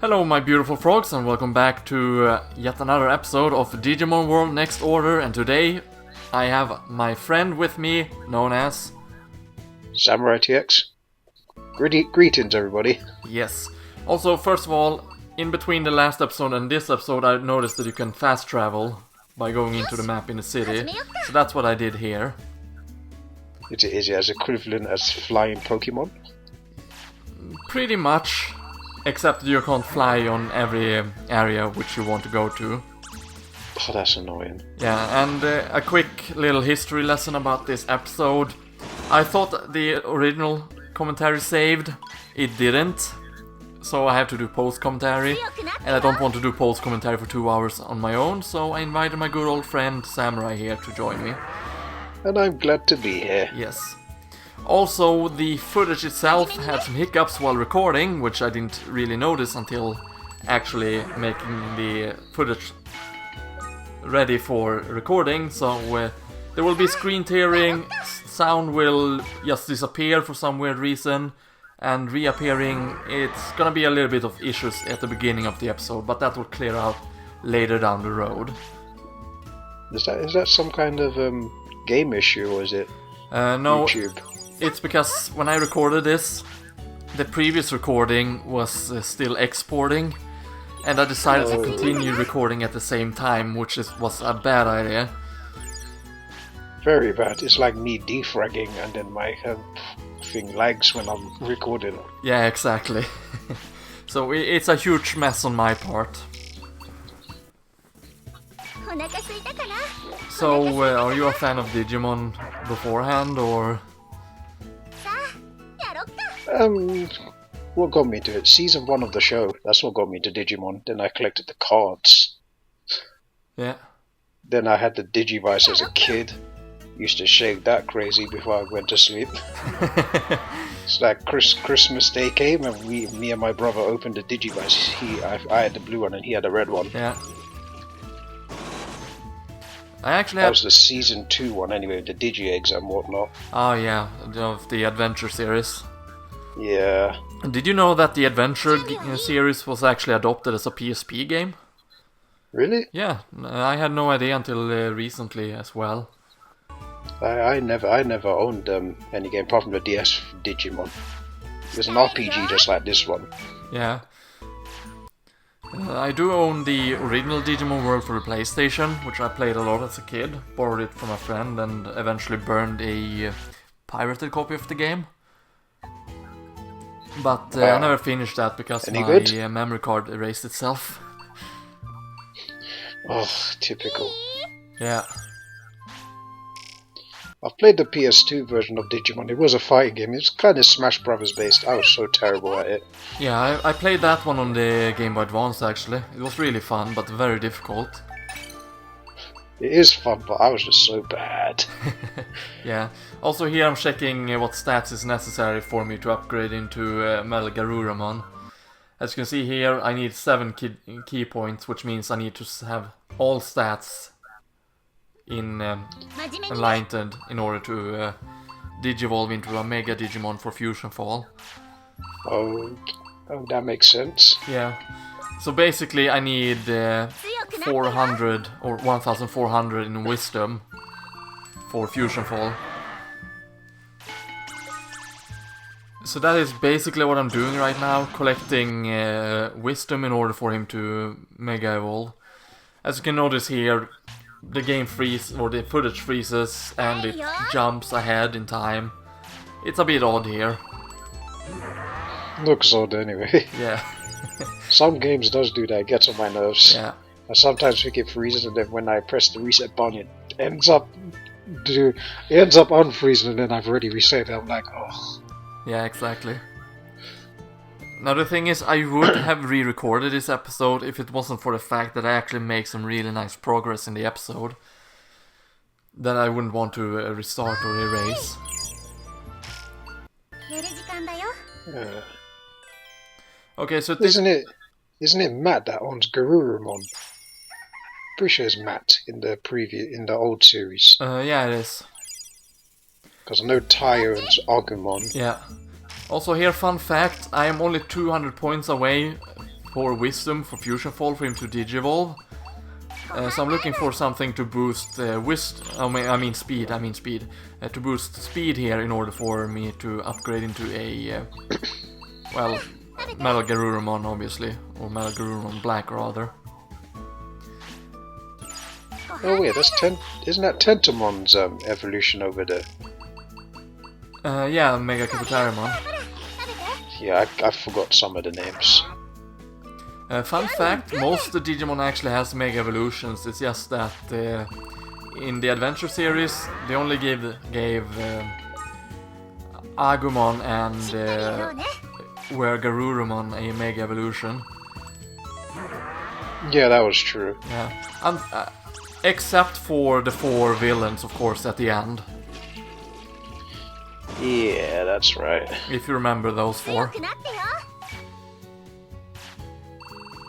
Hello my beautiful frogs and welcome back to yet another episode of Digimon World Next Order, and today I have my friend with me known as SamuraiTX. Greetings everybody. Yes. Also, first of all, in between the last episode and this episode I noticed that you can fast travel by going into the map in the city, so that's what I did here. Is it as equivalent as flying Pokemon? Pretty much. Except you can't fly on every area which you want to go to. Oh, that's annoying. Yeah, and a quick little history lesson about this episode. I thought the original commentary saved. It didn't. So I have to do post-commentary. And I don't want to do post-commentary for 2 hours on my own, so I invited my good old friend Samurai here to join me. And I'm glad to be here. Yes. Also, the footage itself had some hiccups while recording, which I didn't really notice until actually making the footage ready for recording. So there will be screen tearing, sound will just disappear for some weird reason, and reappearing. It's gonna be a little bit of issues at the beginning of the episode, but that will clear out later down the road. Is that some kind of game issue, or is it no, YouTube? It's because when I recorded this, the previous recording was still exporting, and I decided to continue recording at the same time, which was a bad idea. Very bad. It's like me defragging and then my thing lags when I'm recording. Yeah, exactly. So it's a huge mess on my part. So, are you a fan of Digimon beforehand, or...? What got me to it? Season 1 of the show. That's what got me to Digimon. Then I collected the cards. Yeah. Then I had the Digivice as a kid. Used to shake that crazy before I went to sleep. So that Christmas Day came and me and my brother opened the Digivice. I had the blue one and he had the red one. Yeah. I actually That was the season 2 one anyway, the Digi eggs and whatnot. Oh yeah, of the Adventure series. Yeah. Did you know that the Adventure series was actually adopted as a PSP game? Really? Yeah, I had no idea until recently as well. I never owned any game apart from the DS Digimon. It was an RPG just like this one. Yeah. I do own the original Digimon World for the PlayStation, which I played a lot as a kid. Borrowed it from a friend and eventually burned a pirated copy of the game. But I never finished that because my memory card erased itself. Oh, typical. Yeah. I've played the PS2 version of Digimon. It was a fighting game. It's kind of Smash Brothers based. I was so terrible at it. Yeah, I played that one on the Game Boy Advance actually. It was really fun, but very difficult. It is fun, but I was just so bad. Yeah. Also here I'm checking what stats is necessary for me to upgrade into Mega Digimon. As you can see here, I need 7 key points, which means I need to have all stats enlightened in order to digivolve into a Mega Digimon for Fusion Fall. Oh, that makes sense. Yeah. So basically I need 400 or 1400 in Wisdom for Fusion Fall. So that is basically what I'm doing right now, collecting Wisdom in order for him to Mega Evolve. As you can notice here, the game freezes, or the footage freezes, and it jumps ahead in time. It's a bit odd here. Looks odd anyway. Yeah. Some games does do that, it gets on my nerves. Yeah. I sometimes think it freezes and then when I press the reset button it ends up unfreezing and then I've already reset it. I'm like, oh. Yeah, exactly. Now the thing is, I would have re-recorded this episode if it wasn't for the fact that I actually make some really nice progress in the episode that I wouldn't want to restart or erase. Okay, so isn't it Matt that owns Gabumon? Pretty sure it's Matt in the old series. Yeah, it is. Because I know Ty owns Agumon. Yeah. Also here, fun fact, I am only 200 points away 4 wisdom for Fusion Fall for him to digivolve. So I'm looking for something to boost speed. To boost speed here in order for me to upgrade into a Metal Garurumon, obviously, or Metal Garurumon Black rather. Oh wait, isn't that Tentamon's evolution over there? Yeah, Mega Capitarimon. Yeah, I forgot some of the names. Fun fact, most of the Digimon actually has Mega Evolutions, it's just that in the Adventure series they only gave Agumon and Garurumon a Mega Evolution. Yeah, that was true. Yeah, except for the 4 villains, of course, at the end. Yeah, that's right. If you remember those 4.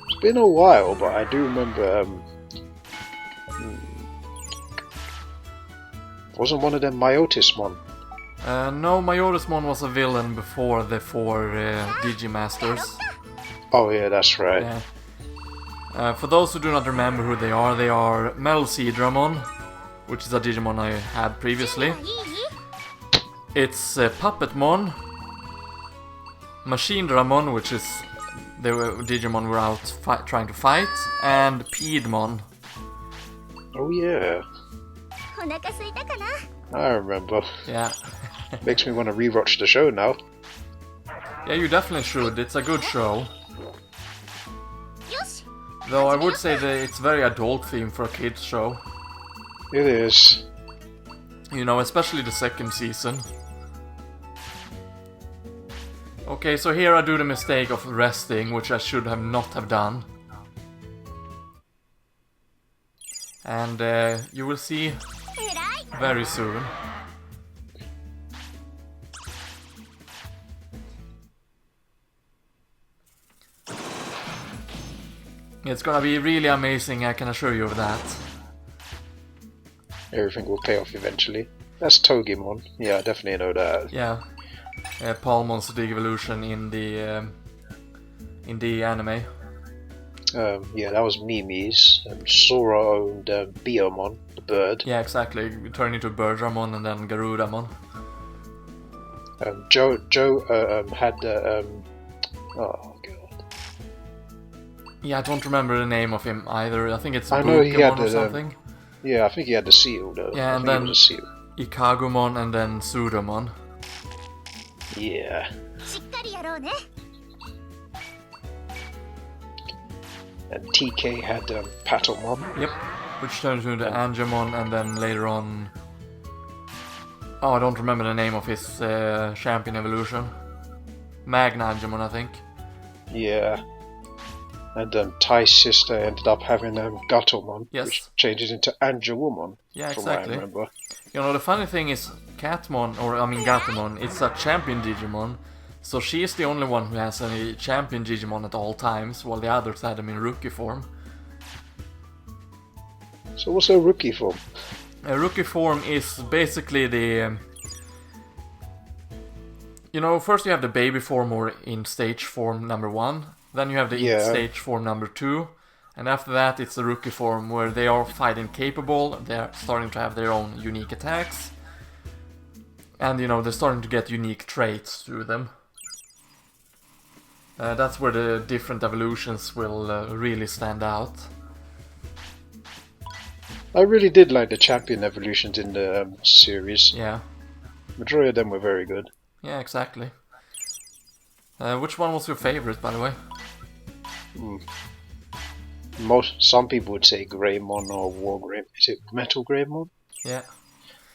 It's been a while, but I do remember. Wasn't one of them Myotismon? No, Myotismon was a villain before the 4 Digimasters. Oh yeah, that's right. Yeah. For those who do not remember who they are Metal Seadramon, which is a Digimon I had previously. It's Puppetmon, Machine Dramon, which is the Digimon we're out trying to fight, and Piedmon. Oh yeah. I remember. Yeah. Makes me want to rewatch the show now. Yeah, you definitely should. It's a good show. Though I would say that it's very adult themed for a kids show. It is. You know, especially the 2nd season. Okay, so here I do the mistake of resting, which I should have not have done. And you will see very soon. It's gonna be really amazing, I can assure you of that. Everything will pay off eventually. That's Togimon. Yeah, I definitely know that. Yeah. Palmon's Digivolution in the anime. Yeah, that was Mimi's. Sora owned Biomon, the bird. Yeah, exactly. Turn into Birdramon and then Garudamon. Joe had the oh god. Yeah, I don't remember the name of him either. I think it's I know he had or something. Yeah, I think he had the seal though. Yeah, and then Ikagumon and then Sudomon. Yeah. And TK had Patamon. Yep, which turns into Angemon, and then later on... Oh, I don't remember the name of his champion evolution. Magna Angemon, I think. Yeah. And Ty's sister ended up having Gatomon, yes. Which changes into Agumon. Yeah, from exactly. What I remember. You know, the funny thing is, Gatomon, it's a champion Digimon, so she is the only one who has any champion Digimon at all times, while the others had them in rookie form. So what's a rookie form? A rookie form is basically the... You know, first you have the baby form or in stage form number 1, then you have the in stage form number 2, and after that it's the rookie form where they are fighting capable, they're starting to have their own unique attacks, and you know, they're starting to get unique traits through them. That's where the different evolutions will really stand out. I really did like the champion evolutions in the series. Yeah. Majority of them were very good. Yeah, exactly. Which one was your favorite, by the way? Some people would say Greymon or War Greymon. Is it Metal Greymon? Yeah.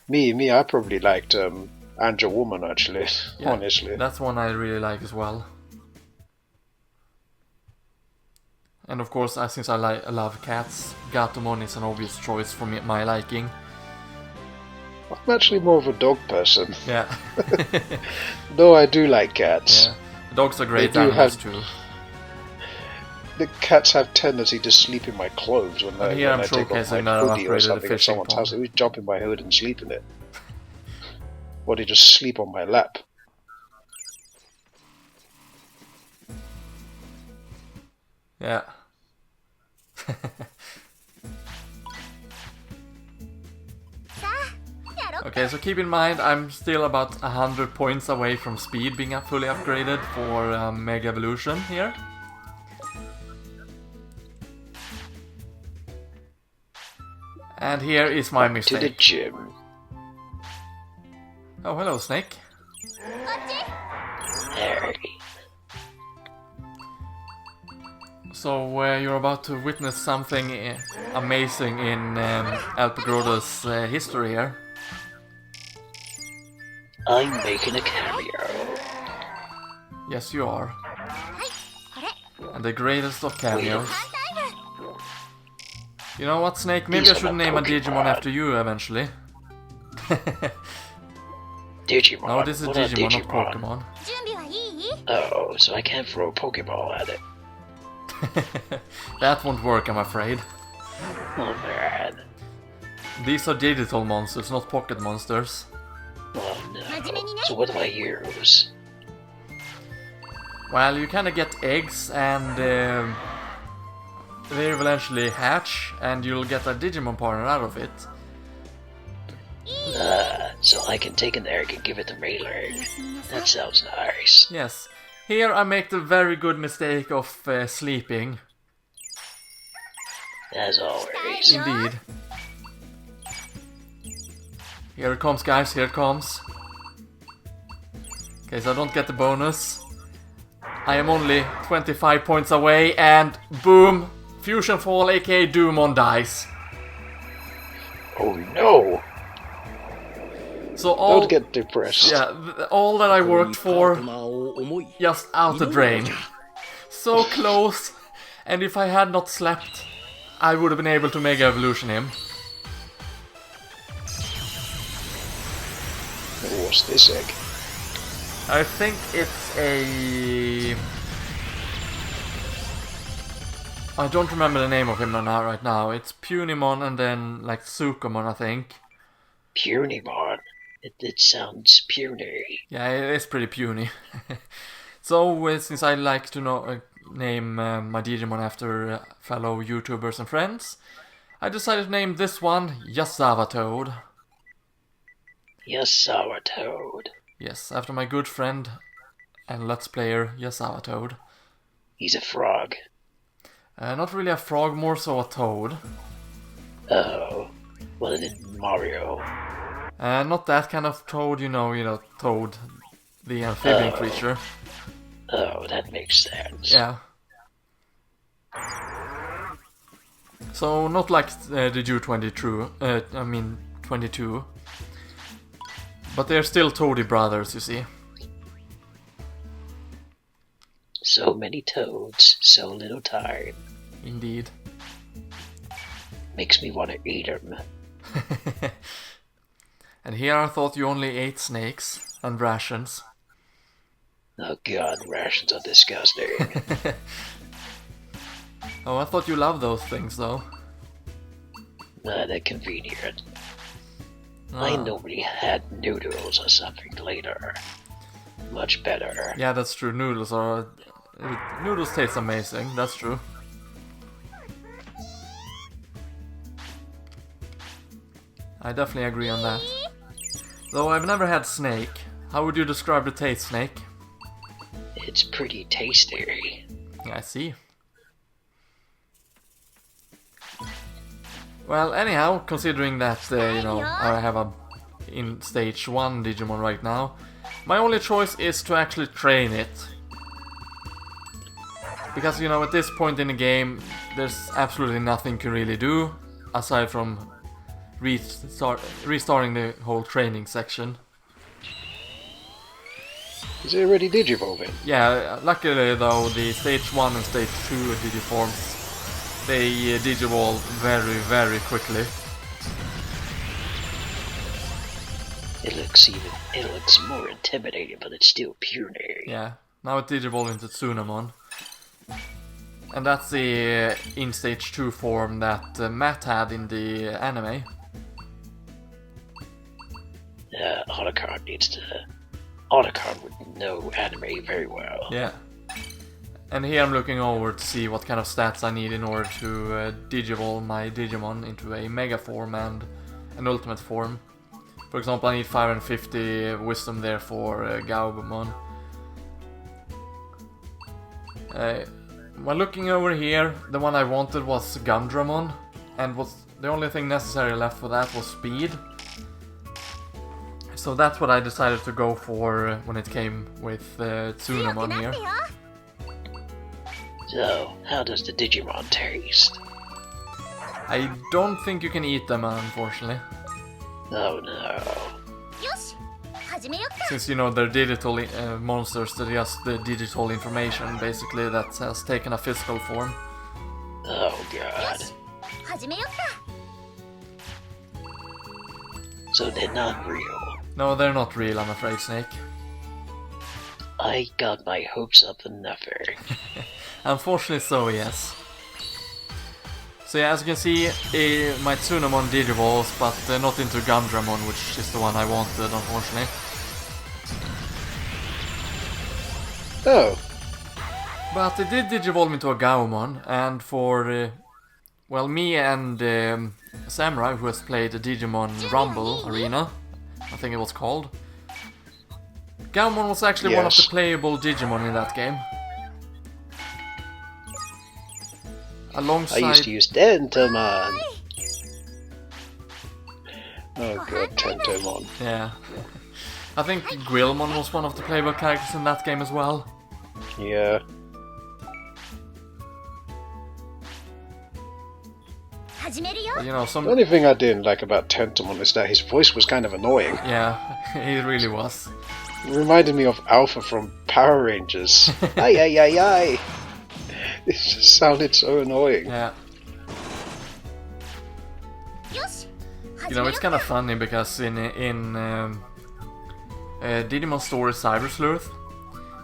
Me, I probably liked Agumon actually. Yeah, honestly, that's one I really like as well. And of course, since I love cats, Gatomon is an obvious choice for my liking. I'm actually more of a dog person. Yeah. Though I do like cats. Yeah. Dogs are great animals too. The cats have tendency to sleep in my clothes when I take off my hoodie or something at someone's house. They would jump in my hood and sleep in it. Or they just sleep on my lap. Yeah. Okay, so keep in mind I'm still about 100 points away from speed being fully upgraded for Mega Evolution here. And here is my mistake. To the gym. Oh, hello, Snake. Hey. So you're about to witness something amazing in LPGrodus history here. I'm making a cameo. Yes, you are. And the greatest of cameos. You know what, Snake? Maybe I should name a Digimon after you eventually. Digimon? No, this is What Digimon, Digimon, not Pokemon. Oh, so I can't throw a Pokeball at it. That won't work, I'm afraid. Oh man. These are digital monsters, not pocket monsters. Oh no. So what do I use? Well, you kinda get eggs and they eventually hatch and you'll get a Digimon partner out of it. So I can take an egg and give it to Melee. That sounds nice. Yes. Here I make the very good mistake of sleeping. As always. Indeed. Here it comes, guys, here it comes. Okay, so I don't get the bonus. I am only 25 points away and boom! Fusion Fall aka Gabumon dies. Oh no! So all... Don't get depressed. Yeah, all that I worked for just out the drain. So close! And if I had not slept, I would have been able to Mega Evolution him. What's this egg? I think it's a... I don't remember the name of him right now. It's Punimon and then like Tsukumon, I think. Punimon? It sounds puny. Yeah, it is pretty puny. So, since I like to name my Digimon after fellow YouTubers and friends, I decided to name this one Yasavatoad. Yasavatoad. Yes, after my good friend and Let's Player Yasavatoad. He's a frog. Not really a frog, more so a toad. Oh. Well, then Mario. Not that kind of toad, you know, Toad, the amphibian creature. Oh, that makes sense. Yeah. So, not like the Ju-22, 22. But they're still Toady brothers, you see. So many toads, so little time. Indeed. Makes me want to eat them. And here I thought you only ate snakes and rations. Oh god, rations are disgusting. Oh, I thought you loved those things, though. They're convenient. I normally had noodles or something later. Much better. Yeah, that's true. Noodles taste amazing, that's true. I definitely agree on that. Though I've never had snake. How would you describe the taste, Snake? It's pretty tasty. I see. Well, anyhow, considering that, I have in stage 1 Digimon right now, my only choice is to actually train it. Because, at this point in the game, there's absolutely nothing you can really do, aside from restarting the whole training section. Is it already Digivolving? Yeah, luckily though, the stage 1 and stage 2 Digiforms, they Digivolve very, very quickly. It looks more intimidating, but it's still puny. Yeah, now it Digivolves into Tsunamon. And that's the in stage 2 form that Matt had in the anime. Otacon would know anime very well. Yeah. And here I'm looking over to see what kind of stats I need in order to digivolve my Digimon into a Mega form and an Ultimate form. For example, I need 550 wisdom there for Gabumon. When looking over here, the one I wanted was Gundramon, and the only thing necessary left for that was speed. So that's what I decided to go for when it came with Tsunamon here. So, how does the Digimon taste? I don't think you can eat them, unfortunately. Oh no. Since, you know, they're digital monsters, they're just the digital information, basically, that has taken a physical form. Oh god. So they're not real. No, they're not real, I'm afraid, Snake. I got my hopes up for nothing. Unfortunately so, yes. So yeah, as you can see, my Tsunamon digivolves, but not into Gundramon, which is the one I wanted, unfortunately. Oh. But it did digivolve into a Gabumon, and for, well, me and Samurai, who has played the Digimon Rumble Arena, I think it was called, Gabumon was actually one of the playable Digimon in that game. Alongside... I used to use Tentomon. Oh god, Tentomon. Yeah. I think Guilmon was one of the playable characters in that game as well. Yeah. But, you know, The only thing I didn't like about Tentomon is that his voice was kind of annoying. Yeah, it really was. It reminded me of Alpha from Power Rangers. Ay ay ay ay! It just sounded so annoying. Yeah. You know, it's kind of funny because in Digimon Story Cyber Sleuth,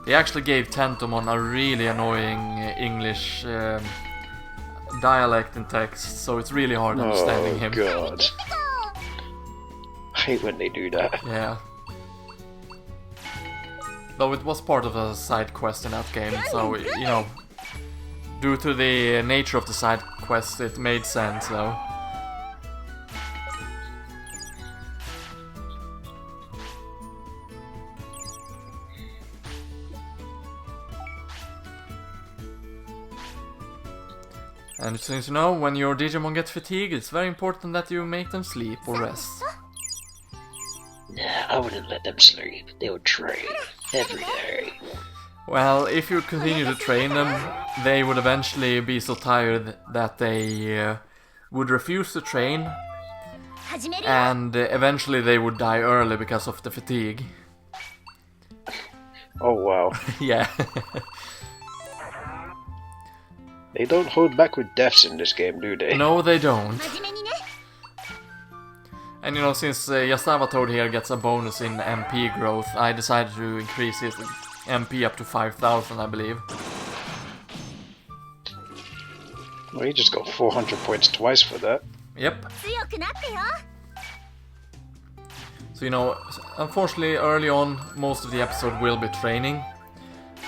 they actually gave Tentomon a really annoying English dialect and text, so it's really hard understanding him. Oh god. I hate when they do that. Yeah. Though it was part of a side quest in that game, so, you know, due to the nature of the side quest, it made sense, though. And since you know, when your Digimon gets fatigued, it's very important that you make them sleep or rest. Nah, I wouldn't let them sleep. They would train every day. Well, if you continue to train them, they would eventually be so tired that they would refuse to train, and eventually they would die early because of the fatigue. Oh wow. Yeah. They don't hold back with deaths in this game, do they? No, they don't. And you know, since Yasava Toad here gets a bonus in MP growth, I decided to increase his MP up to 5,000, I believe. Well, you just got 400 points twice for that. Yep. So, you know, unfortunately early on most of the episode will be training,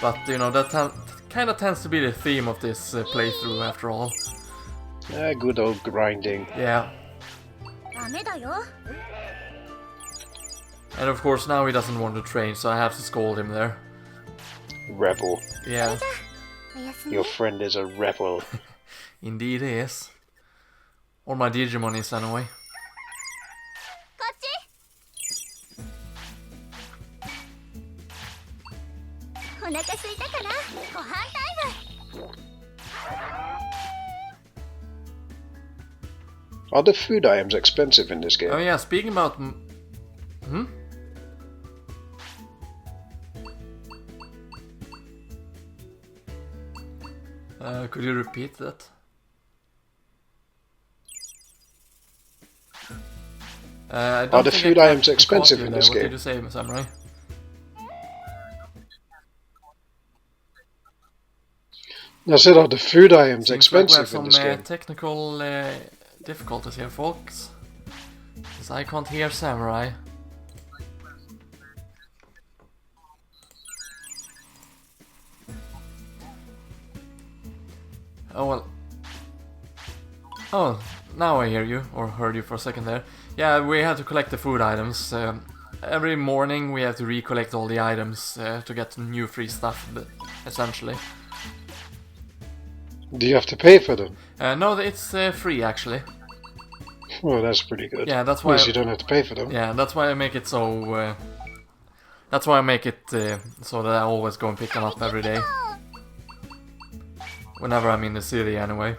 but you know, that kind of tends to be the theme of this playthrough after all. Good old grinding. Yeah. And of course now he doesn't want to train, so I have to scold him there. Rebel. Yeah. Your friend is a rebel. Indeed he is. Or my Digimon is anyway. Are the food items expensive in this game? Oh yeah, speaking about... could you repeat that? Are the food items expensive in this game? What did you say, Samurai? I said, are the food items expensive in this game? We have some technical difficulties here, folks. Because I can't hear Samurai. Oh well. Oh, now I hear you, or heard you for a second there. Yeah, we have to collect the food items. Every morning we have to recollect all the items to get new free stuff, essentially. Do you have to pay for them? No, it's free actually. Well, that's pretty good. Yeah, that's why. At least you don't have to pay for them. Yeah, that's why I make it so. That's why I make it so that I always go and pick them up every day. Whenever I'm in the city, anyway.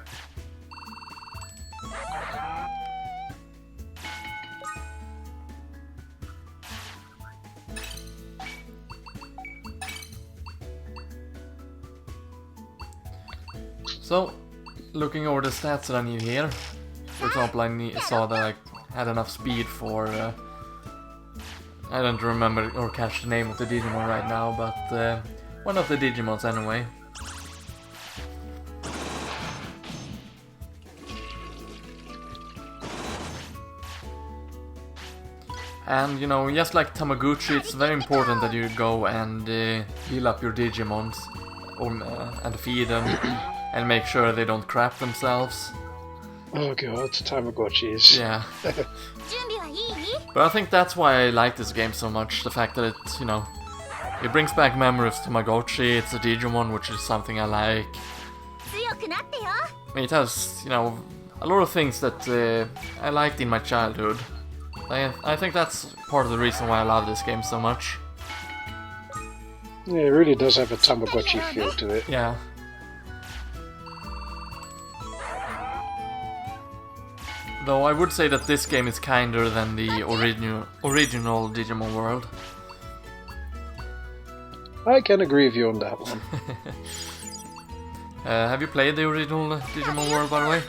So, looking over the stats that I need here. For example, saw that I had enough speed for... I don't remember or catch the name of the Digimon right now, but one of the Digimons anyway. And you know, just like Tamagotchi, it's very important that you go and heal up your Digimons and feed them and make sure they don't crap themselves. Oh god, Tamagotchis. Yeah. But I think that's why I like this game so much, the fact that it, you know, it brings back memories to Tamagotchi, it's a Digimon, which is something I like. It has, you know, a lot of things that I liked in my childhood. I think that's part of the reason why I love this game so much. Yeah, it really does have a Tamagotchi feel to it. Yeah. Though I would say that this game is kinder than the original Digimon World. I can agree with you on that one. Have you played the original Digimon World, by the way?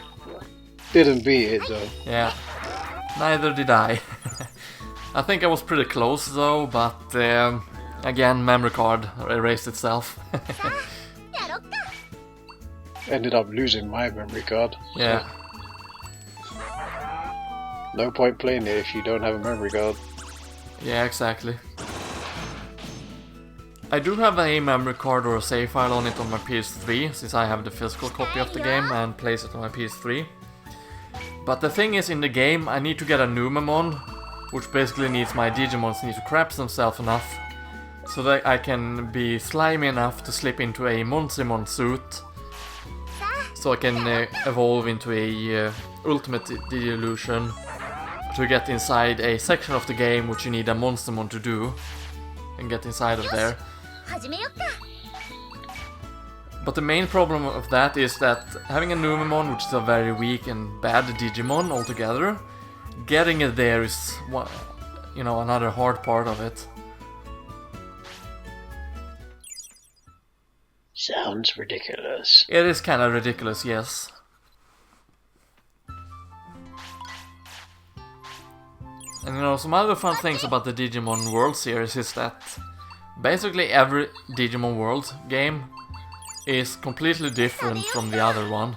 Didn't beat it though. Yeah, neither did I. I think I was pretty close though, but again, memory card erased itself. Ended up losing my memory card. Yeah. No point playing it if you don't have a memory card. Yeah, exactly. I do have a memory card or a save file on it on my PS3, since I have the physical copy of the game and place it on my PS3. But the thing is, in the game I need to get a Numemon, which basically needs my Digimons need to crap themselves enough so that I can be slimy enough to slip into a Monsimon suit, so I can evolve into a Ultimate Digilution to get inside a section of the game which you need a Monstermon to do and get inside of there. But the main problem of that is that having a Numemon, which is a very weak and bad Digimon altogether, getting it there is, you know, another hard part of it. Sounds ridiculous. It is kind of ridiculous, yes. And you know, some other fun things about the Digimon World series is that basically every Digimon World game is completely different from the other one.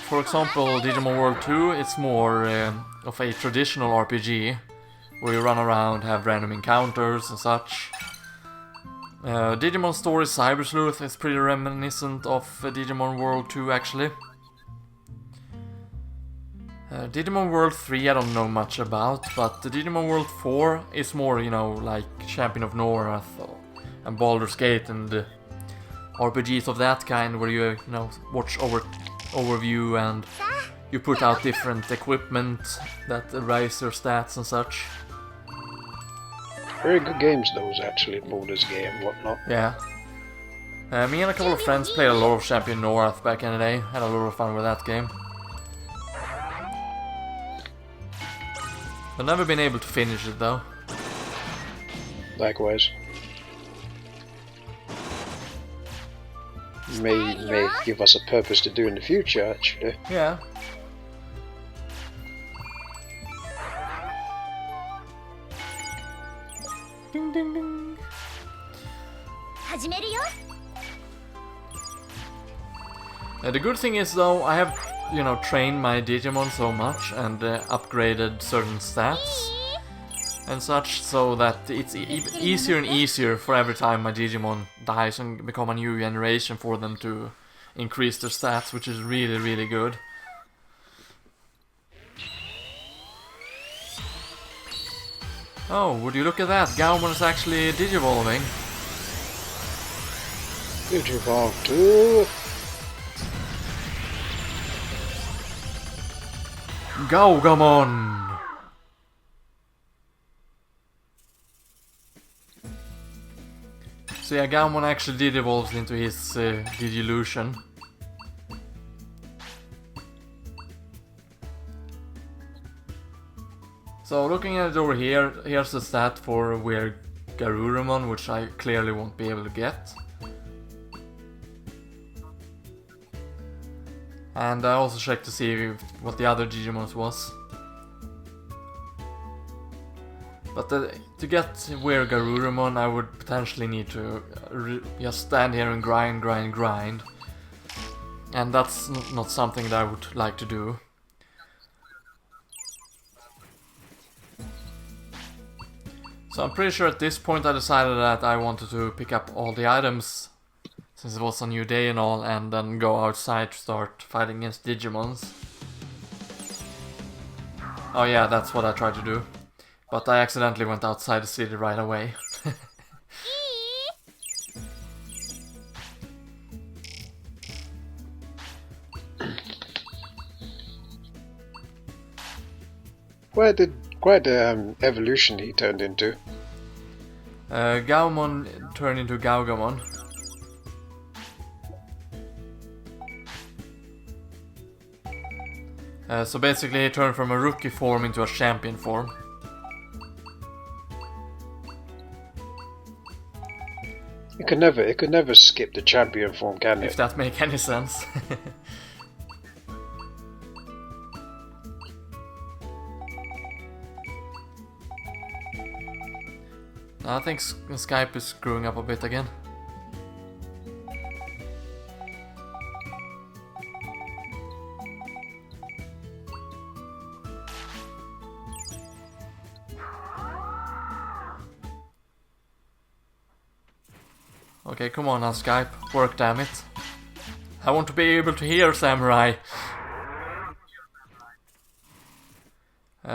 For example, Digimon World 2 is more of a traditional RPG, where you run around, have random encounters and such. Digimon Story Cyber Sleuth is pretty reminiscent of Digimon World 2 actually. Digimon World 3 I don't know much about, but the Digimon World 4 is more, you know, like Champion of North and Baldur's Gate and RPGs of that kind, where you know, watch overview and you put out different equipment that raise your stats and such. Very good games those actually, Baldur's Gate and whatnot. Yeah. Me and a couple of friends played a lot of Champion North back in the day, had a lot of fun with that game. I've never been able to finish it though. Likewise. May give us a purpose to do in the future, actually. Yeah. Ding ding ding. The good thing is though, I have, you know, trained my Digimon so much and upgraded certain stats and such, so that it's easier and easier for every time my Digimon dies and become a new generation for them to increase their stats, which is really, really good. Oh, would you look at that? Gabumon is actually digivolving. Digivolve too. Agumon! So yeah, Gabumon actually digivolves into his Digilution. So looking at it over here, here's the stat for Weird Garurumon, which I clearly won't be able to get. And I also checked to see what the other Digimons was. But to get Weird Garurumon, I would potentially need to just stand here and grind. And that's not something that I would like to do. So I'm pretty sure at this point I decided that I wanted to pick up all the items, since it was a new day and all, and then go outside to start fighting against Digimons. Oh yeah, that's what I tried to do. But I accidentally went outside the city right away. Quite the evolution he turned into. Gabumon turned into Gabumon. So basically he turned from a rookie form into a champion form. It could never skip the champion form, can it? If that makes any sense. I think Skype is screwing up a bit again. Okay, come on now, Skype. Work, damn it. I want to be able to hear Samurai.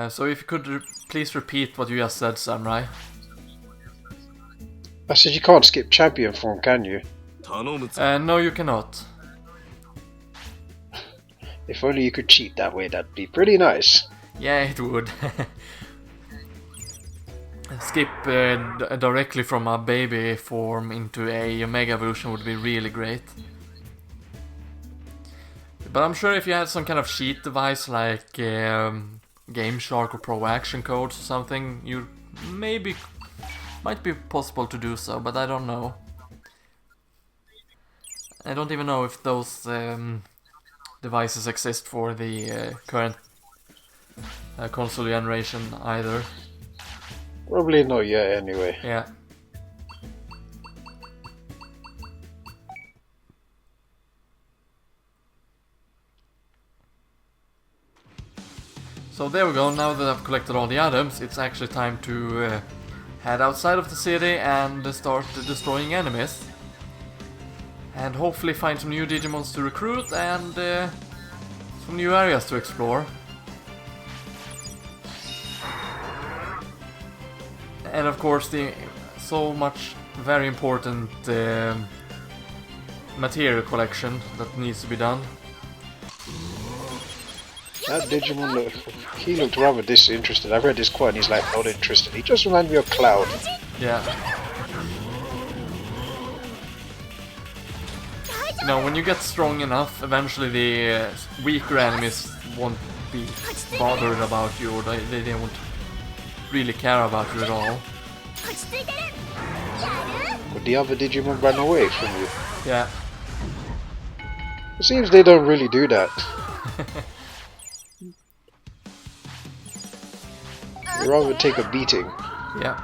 So if you could please repeat what you just said, Samurai. I said you can't skip champion form, can you? No, you cannot. If only you could cheat that way, that'd be pretty nice. Yeah, it would. Skip directly from a baby form into a Mega evolution would be really great. But I'm sure if you had some kind of cheat device like Game Shark or Pro Action Codes or something, you might be possible to do so, but I don't know. I don't even know if those devices exist for the current console generation either. Probably not yet, anyway. Yeah. So there we go, now that I've collected all the items, it's actually time to head outside of the city and start destroying enemies. And hopefully find some new Digimons to recruit and some new areas to explore. And of course the so much very important material collection that needs to be done. That Digimon, he looked rather disinterested. I've read this quote and he's like not interested. He just reminds me of Cloud. Yeah. You know, when you get strong enough, eventually the weaker enemies won't be bothered about you, or they won't really care about you at all. But the other Digimon ran away from you. Yeah. It seems they don't really do that. They rather take a beating. Yeah.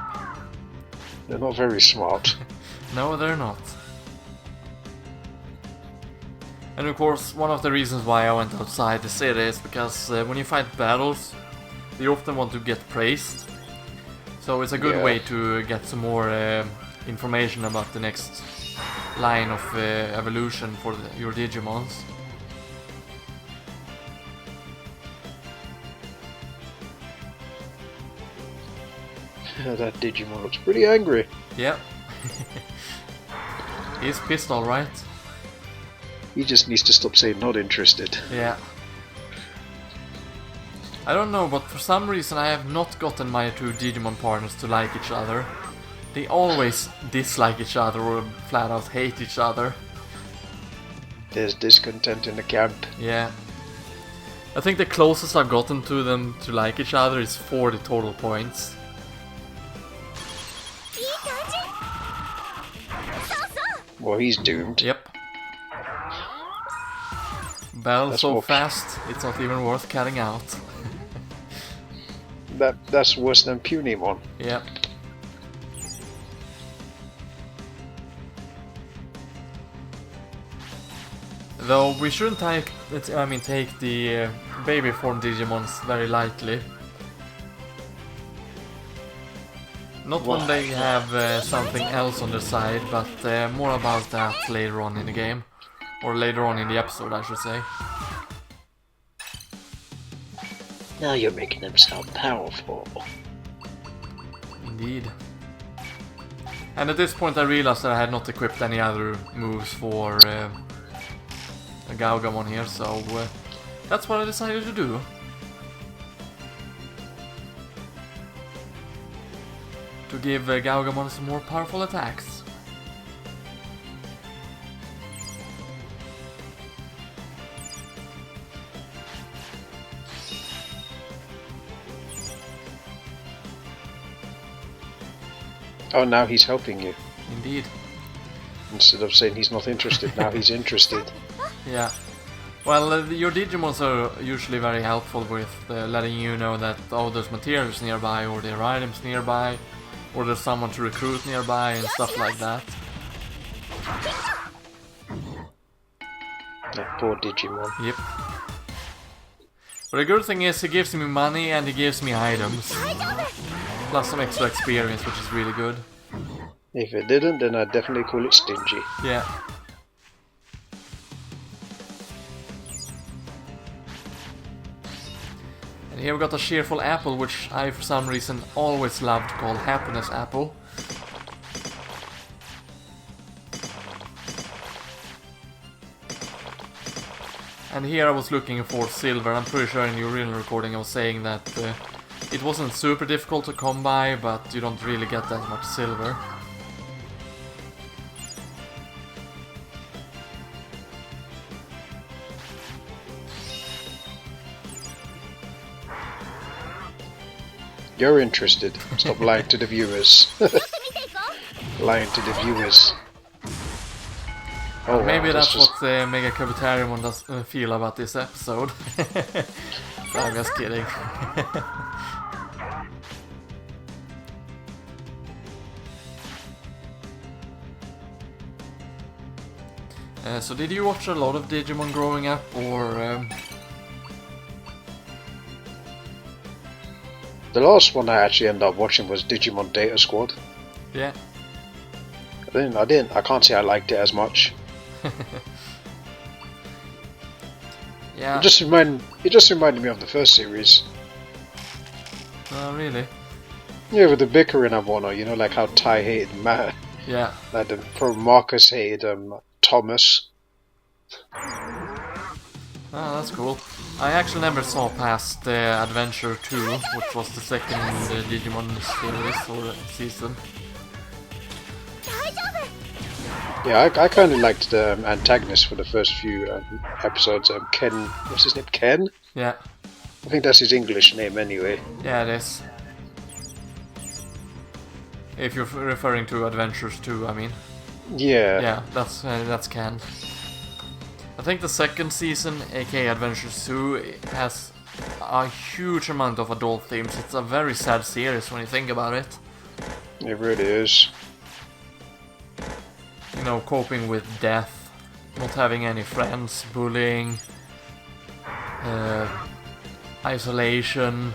They're not very smart. No, they're not. And of course, one of the reasons why I went outside the city is because when you fight battles, you often want to get praised. So it's a good way to get some more information about the next line of evolution for your Digimons. That Digimon looks pretty angry. Yep. He's pissed, alright. He just needs to stop saying not interested. Yeah. I don't know, but for some reason I have not gotten my two Digimon partners to like each other. They always dislike each other or flat out hate each other. There's discontent in the camp. Yeah. I think the closest I've gotten to them to like each other is 40 total points. Well, he's doomed. Yep. Bell That's so more... fast, it's not even worth cutting out. That's worse than Punimon. Yep. Though we shouldn't take the baby form Digimons very lightly. Not when they have something else on their side, but more about that later on in the game. Or later on in the episode, I should say. Now you're making them sound powerful. Indeed. And at this point I realized that I had not equipped any other moves for a Gabumon here, so that's what I decided to do. To give Gabumon some more powerful attacks. Oh, now he's helping you. Indeed. Instead of saying he's not interested, now he's interested. Yeah. Well, your Digimons are usually very helpful with letting you know that, oh, there's materials nearby, or there are items nearby, or there's someone to recruit nearby, and stuff like that. That poor Digimon. Yep. But the good thing is, he gives me money and he gives me items. Plus some extra experience, which is really good. If it didn't, then I'd definitely call it stingy. Yeah. And here we got a cheerful apple, which I for some reason always loved, called Happiness Apple. And here I was looking for silver. I'm pretty sure in the original recording I was saying that it wasn't super difficult to come by, but you don't really get that much silver. You're interested. Stop lying to the viewers. Lying to the viewers. Oh, maybe wow, that's what the Mega Digimon does feel about this episode. I'm just kidding. So did you watch a lot of Digimon growing up, or... The last one I actually ended up watching was Digimon Data Squad. Yeah. I can't say I liked it as much. Yeah. It just reminded me of the first series. Oh, really? Yeah, with the bickering of one, you know, like how Ty hated Matt. Yeah. Like Marcus hated Thomas. Oh, that's cool. I actually never saw past Adventure 2, which was the second Digimon series or season. Yeah, I kind of liked the antagonist for the first few episodes. Ken, what's his name? Ken? Yeah. I think that's his English name anyway. Yeah, it is. If you're referring to Adventures 2, I mean. Yeah. Yeah, that's Ken. I think the second season, aka Adventures 2, has a huge amount of adult themes. It's a very sad series when you think about it. It really is. You know, coping with death, not having any friends, bullying, isolation,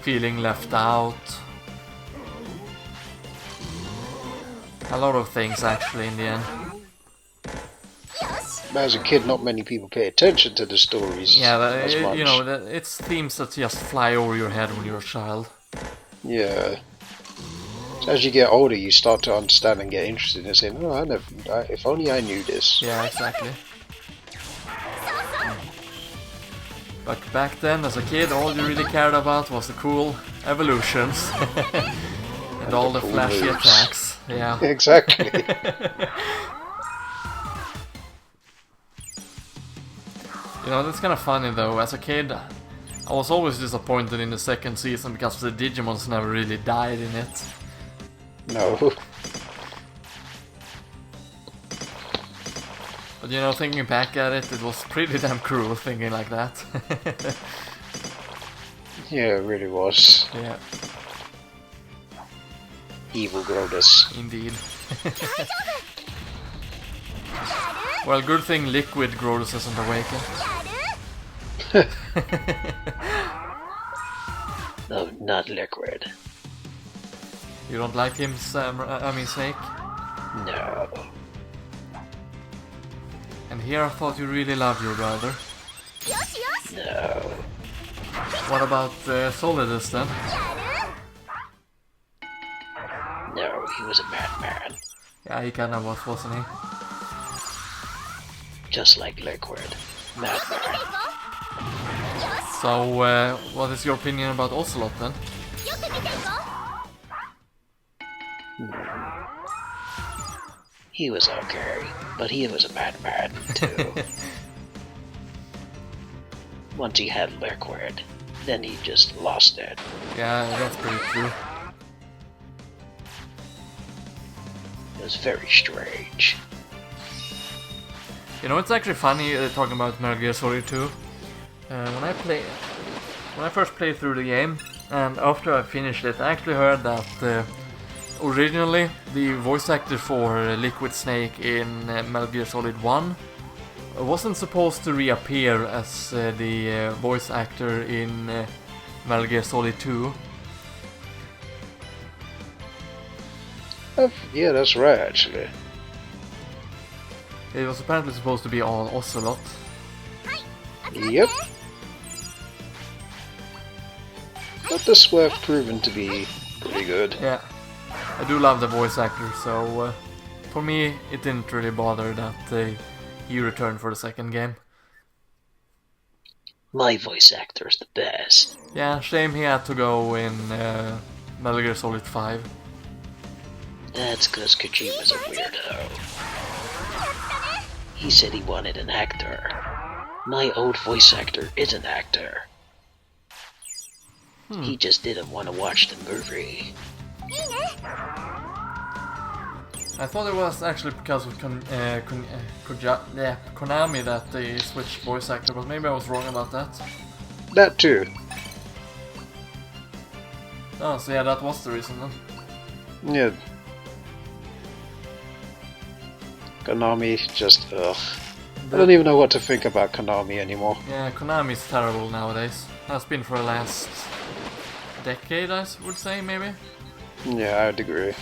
feeling left out. A lot of things actually in the end. As a kid, not many people pay attention to the stories. Yeah, as much. you know, it's themes that just fly over your head when you're a child. Yeah. So as you get older, you start to understand and get interested and say, "No, if only I knew this." Yeah, exactly. But back then, as a kid, all you really cared about was the cool evolutions and all the cool flashy moves. attacks. Yeah. Exactly. You know, that's kind of funny though. As a kid, I was always disappointed in the second season because the Digimons never really died in it. No. But you know, thinking back at it, it was pretty damn cruel thinking like that. Yeah, it really was. Yeah, Evil Grodus. indeed. Well, good thing LPGrodus hasn't awakened. No, not liquid. You don't like him, Snake? No. And here I thought you really loved your brother. No. What about Solidus then? No, he was a madman. Yeah, he kinda was, wasn't he? Just like liquid. Madman. So, what is your opinion about Ocelot then? He was okay, but he was a madman too. Once he had liquid, then he just lost it. Yeah, that's pretty true. It was very strange. You know, it's actually funny talking about Metal Gear Solid 2. When I first played through the game, and after I finished it, I actually heard that originally the voice actor for Liquid Snake in Metal Gear Solid 1 wasn't supposed to reappear as the voice actor in Metal Gear Solid 2. Yeah, that's right, actually. It was apparently supposed to be on Ocelot. Yep. But this was proven to be pretty good. Yeah, I do love the voice actor, so for me it didn't really bother that he returned for the second game. My voice actor is the best. Yeah, shame he had to go in Metal Gear Solid 5. That's because Kojima's a weirdo. He said he wanted an actor. My old voice actor is an actor. He just didn't want to watch the movie. I thought it was actually because of Konami that they switched voice actor, but maybe I was wrong about that. That too. Oh, so yeah, that was the reason then. Yeah. Konami just, ugh. I don't even know what to think about Konami anymore. Yeah, Konami's terrible nowadays. Has been for the last decade, I would say, maybe. Yeah, I would agree.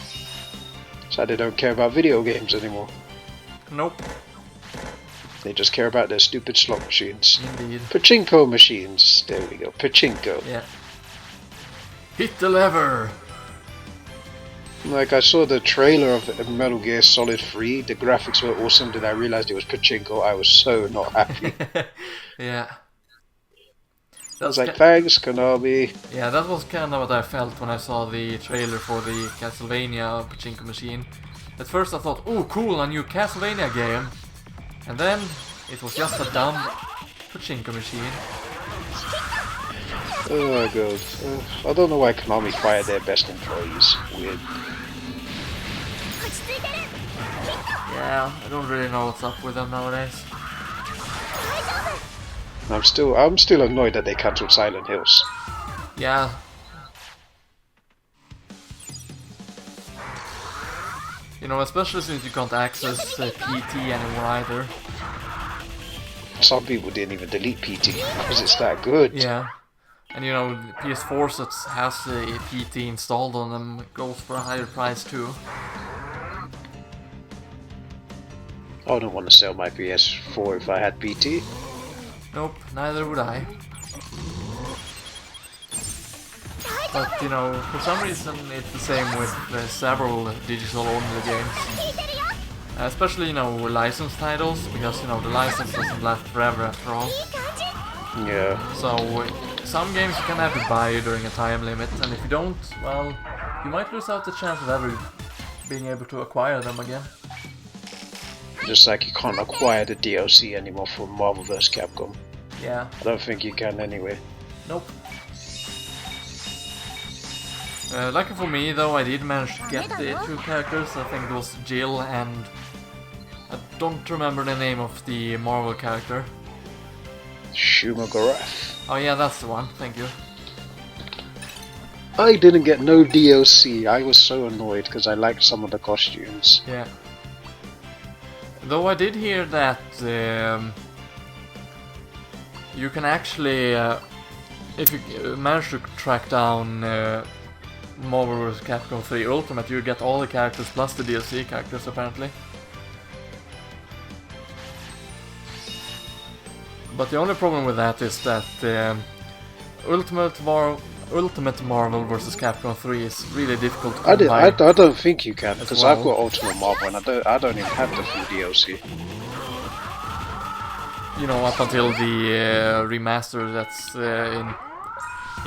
So they don't care about video games anymore. Nope. They just care about their stupid slot machines. Indeed. Pachinko machines. There we go. Pachinko. Yeah. Hit the lever! Like, I saw the trailer of Metal Gear Solid 3. The graphics were awesome. Then I realized it was Pachinko. I was so not happy. Yeah. I was like, thanks, Konami. Yeah, that was kind of what I felt when I saw the trailer for the Castlevania Pachinko machine. At first I thought, ooh, cool, a new Castlevania game. And then it was just a dumb Pachinko machine. Oh my god. I don't know why Konami fired their best employees. Weird. Yeah, I don't really know what's up with them nowadays. I'm still annoyed that they cancelled Silent Hills. Yeah. You know, especially since you can't access PT anymore either. Some people didn't even delete PT because it's that good. Yeah. And you know, the PS4 that has the PT installed on them goes for a higher price too. I don't want to sell my PS4 if I had BT. Nope, neither would I. But you know, for some reason it's the same with several digital-only games. Especially, you know, licensed titles, because, you know, the license doesn't last forever after all. Yeah. So, some games you can have to buy during a time limit, and if you don't, well, you might lose out the chance of ever being able to acquire them again. Just like you can't acquire the DLC anymore for Marvel vs. Capcom. Yeah. I don't think you can anyway. Nope. Lucky for me, though, I did manage to get the two characters. I think it was Jill and... I don't remember the name of the Marvel character. Shumagorath. Oh yeah, that's the one, thank you. I didn't get no DLC. I was so annoyed because I liked some of the costumes. Yeah. Though I did hear that you can actually, if you manage to track down Marvel vs. Capcom 3 Ultimate, you get all the characters plus the DLC characters apparently. But the only problem with that is that Ultimate Marvel vs. Capcom 3 is really difficult to come by. I don't think you can, because well. I've got Ultimate Marvel and I don't even have the full DLC. You know, up until the remaster that's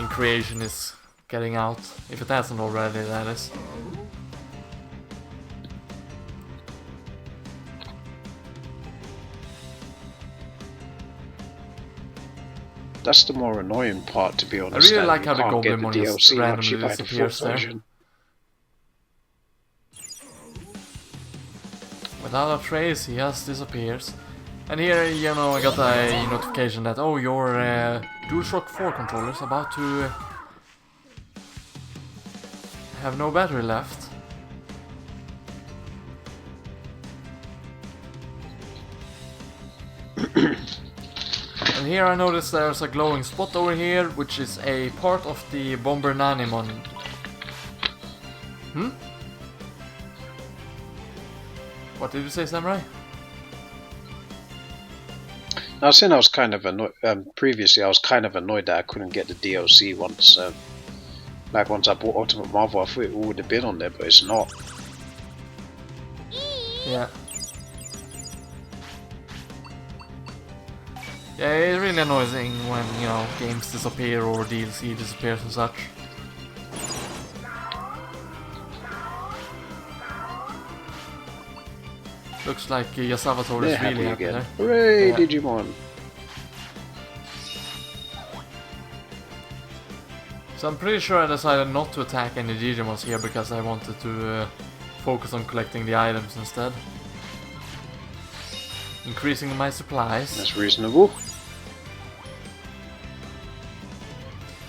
in creation is getting out. If it hasn't already, that is. That's the more annoying part, to be honest. I really like how the Gabumon just randomly disappears there. Without a trace, he just disappears. And here, you know, I got a notification that, oh, your DualShock 4 controller is about to have no battery left. And here I noticed there's a glowing spot over here, which is a part of the Bomber Nanimon. What did you say, Samurai? Now, since I was kind of annoyed, previously I was kind of annoyed that I couldn't get the DLC once, like once I bought Ultimate Marvel. I thought it would have been on there, but it's not. Yeah. Yeah, it's really annoying when, you know, games disappear or DLC disappears and such. Looks like Yasavator is really happy again. there. Hooray, Yeah. Digimon! So I'm pretty sure I decided not to attack any Digimons here because I wanted to focus on collecting the items instead. Increasing my supplies. That's reasonable.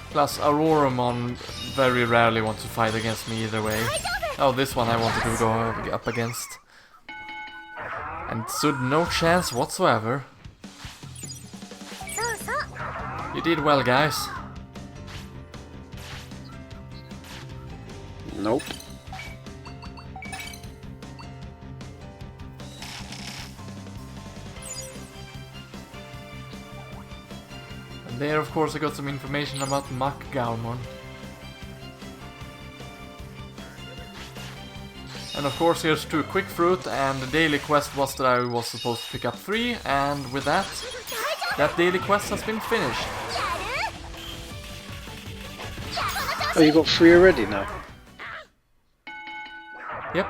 Plus, Auroromon very rarely wants to fight against me either way. Oh, this one I wanted to go up against. And stood no chance whatsoever. You did well, guys. Nope. And there, of course, I got some information about Gabumon. And of course, here's 2 quick fruit, and the daily quest was that I was supposed to pick up 3, and with that daily quest has been finished. Oh, you got 3 already now? Yep.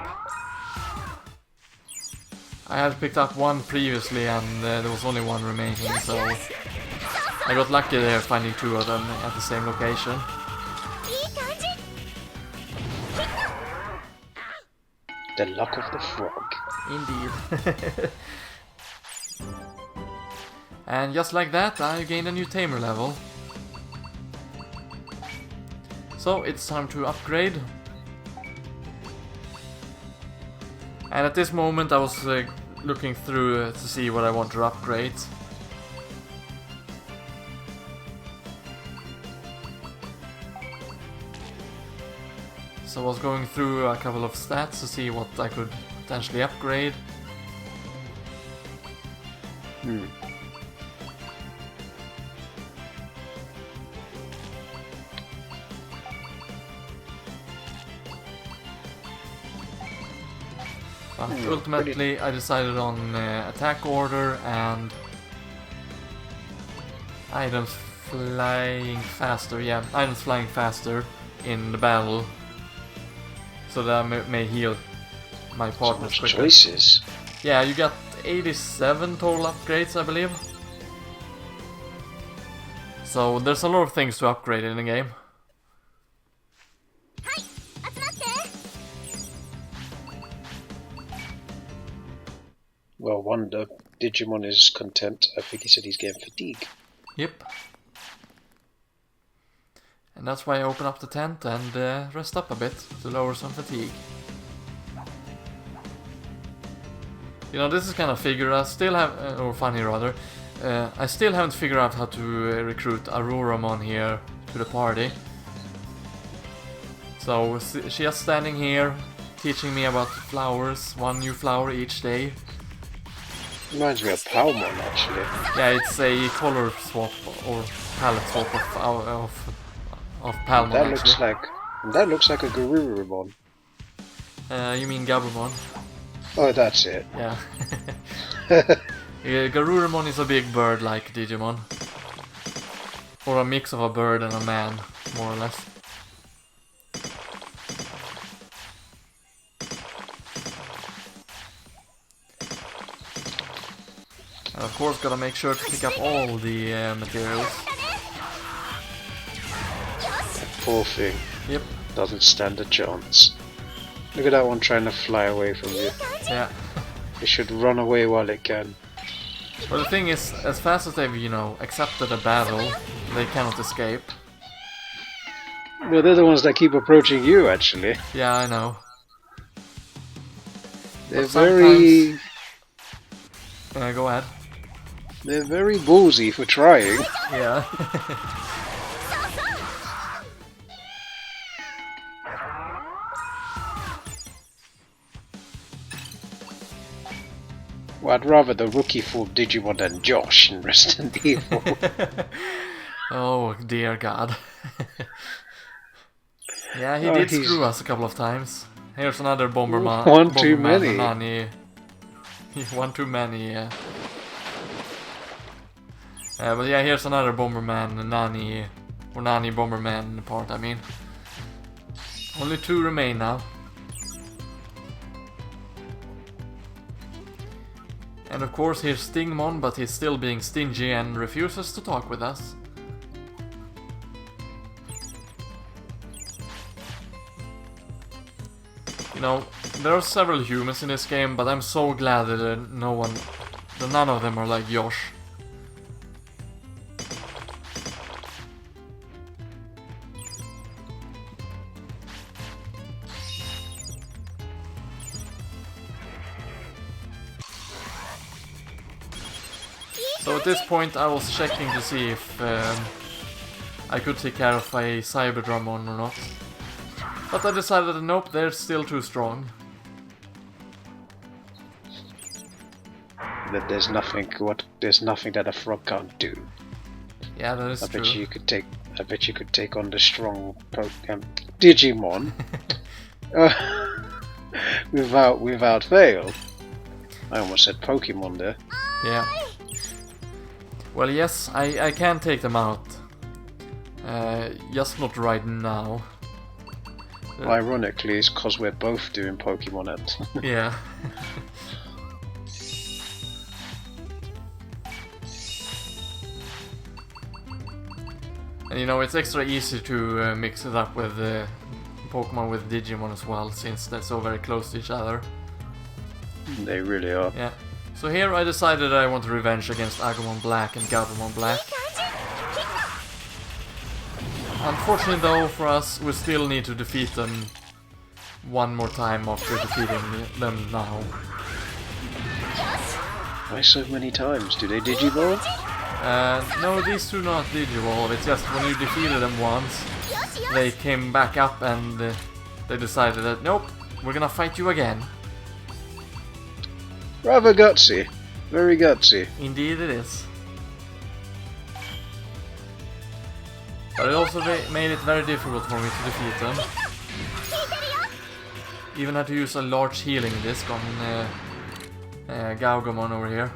I had picked up 1 previously, and there was only 1 remaining, so I got lucky there finding 2 of them at the same location. The luck of the frog. Indeed. And just like that, I gained a new tamer level. So it's time to upgrade. And at this moment I was looking through to see what I want to upgrade. So I was going through a couple of stats to see what I could potentially upgrade. But ultimately I decided on attack order and items flying faster. Yeah, items flying faster in the battle, so that I may heal my partners so much quicker. choices. Yeah, you got 87 total upgrades, I believe. So there's a lot of things to upgrade in the game. Well, wonder Digimon is content. I think he said he's getting fatigue. Yep. And that's why I open up the tent and rest up a bit to lower some fatigue. You know, this is kind of figure. I still have, or funny rather, I still haven't figured out how to recruit Auroramon here to the party. So she's just standing here, teaching me about flowers, one new flower each day. Reminds me of Palmon, actually. Yeah, it's a color swap or palette swap of Palmon. That looks like a Garurumon. You mean Gabumon? Oh, that's it. Yeah. Garurumon is a big bird-like Digimon. Or a mix of a bird and a man, more or less. And of course gotta make sure to pick up all the materials. That poor thing. Yep. Doesn't stand a chance. Look at that one trying to fly away from you. Yeah. It should run away while it can. Well, the thing is, as fast as they've, you know, accepted a battle, they cannot escape. Well, they're the ones that keep approaching you, actually. Yeah, I know. They're very... Go ahead. They're very ballsy for trying. Yeah. Well, I'd rather the rookie fool Digimon than Josh in Resident Evil. Oh dear God. Yeah, he did screw us a couple of times. Here's another Bomberman. One too many. Nani. One too many, yeah. But yeah, here's another Bomberman, Nani, or Nani Bomberman part, I mean. Only 2 remain now. And of course here's Stingmon, but he's still being stingy and refuses to talk with us. You know, there are several humans in this game, but I'm so glad that none of them are like Josh. So at this point I was checking to see if I could take care of a Cyberdramon or not. But I decided that nope, they're still too strong. That there's nothing that a frog can't do. Yeah, that is true. I bet you could take on the strong Digimon without fail. I almost said Pokemon there. Yeah. Well, yes, I can take them out. Just not right now. Well, ironically, it's because we're both doing Pokemon ads. Yeah. And you know, it's extra easy to mix it up with Pokemon with Digimon as well, since they're so very close to each other. They really are. Yeah. So here I decided I want revenge against Agumon Black and Gabumon Black. Unfortunately though, for us, we still need to defeat them one more time after defeating them now. Why so many times? Do they Digivolve? No, these two not Digivolve, it's just when you defeated them once, they came back up and they decided that, nope, we're gonna fight you again. Rather gutsy. Very gutsy. Indeed it is. But it also made it very difficult for me to defeat them. Even had to use a large healing disc on Gabumon over here.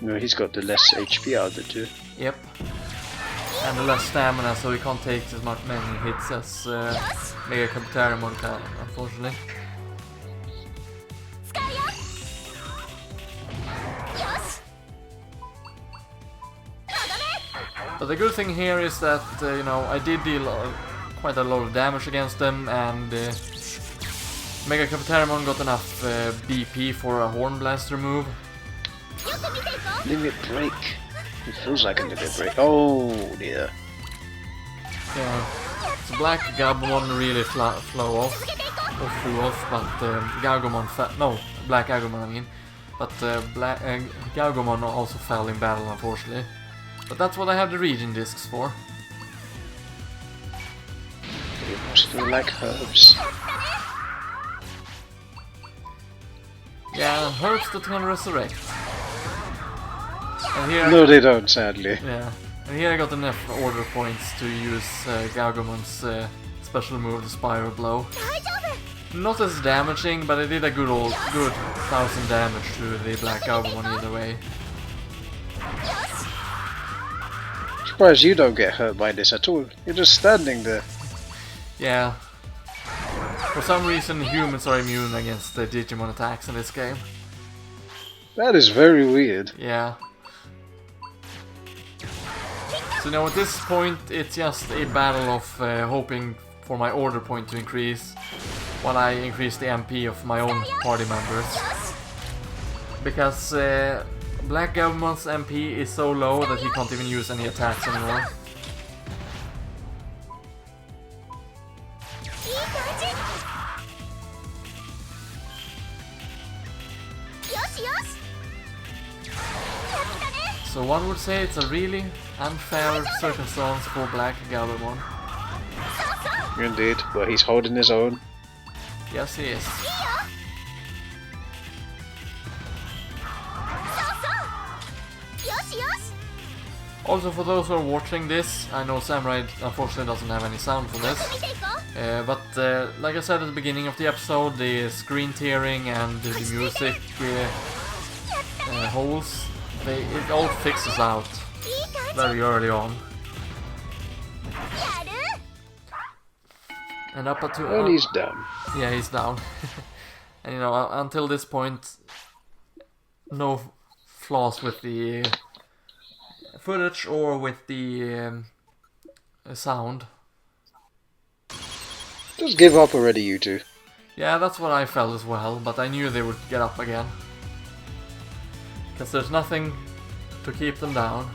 No, he's got the less HP out of the two. Yep. And the less stamina, so he can't take as many hits as Mega Digimon can, unfortunately. But the good thing here is that, you know, I did deal quite a lot of damage against them, and Mega Digimon got enough BP for a Horn Blaster move. Limit break. It feels like a limit break. Oh dear. Yeah. So Black Gabumon really flew off, but Gabumon no, Black Agumon I mean. But Gabumon also fell in battle, unfortunately. But that's what I have the region discs for. You must like herbs. Yeah, herbs that can resurrect. And here No, they don't, sadly. Yeah, and here I got enough order points to use Gagumon's special move, the Spiral Blow. Not as damaging, but I did a good 1000 damage to the Black Gabumon either way. Surprised you don't get hurt by this at all. You're just standing there. Yeah. For some reason humans are immune against the Digimon attacks in this game. That is very weird. Yeah. So now at this point it's just a battle of hoping for my order point to increase while I increase the MP of my own party members. Because Black Gabumon's MP is so low that he can't even use any attacks anymore. So one would say it's a really unfair circumstance for Black Gabumon. Indeed, but he's holding his own. Yes, he is. Also, for those who are watching this, I know Samurai unfortunately doesn't have any sound for this. But like I said at the beginning of the episode, the screen tearing and the music holes, it all fixes out very early on. And up to Well, he's down. Yeah, he's down. And you know, until this point, no flaws with the footage or with the sound. Just give up already, you two. Yeah, that's what I felt as well, but I knew they would get up again. Because there's nothing to keep them down.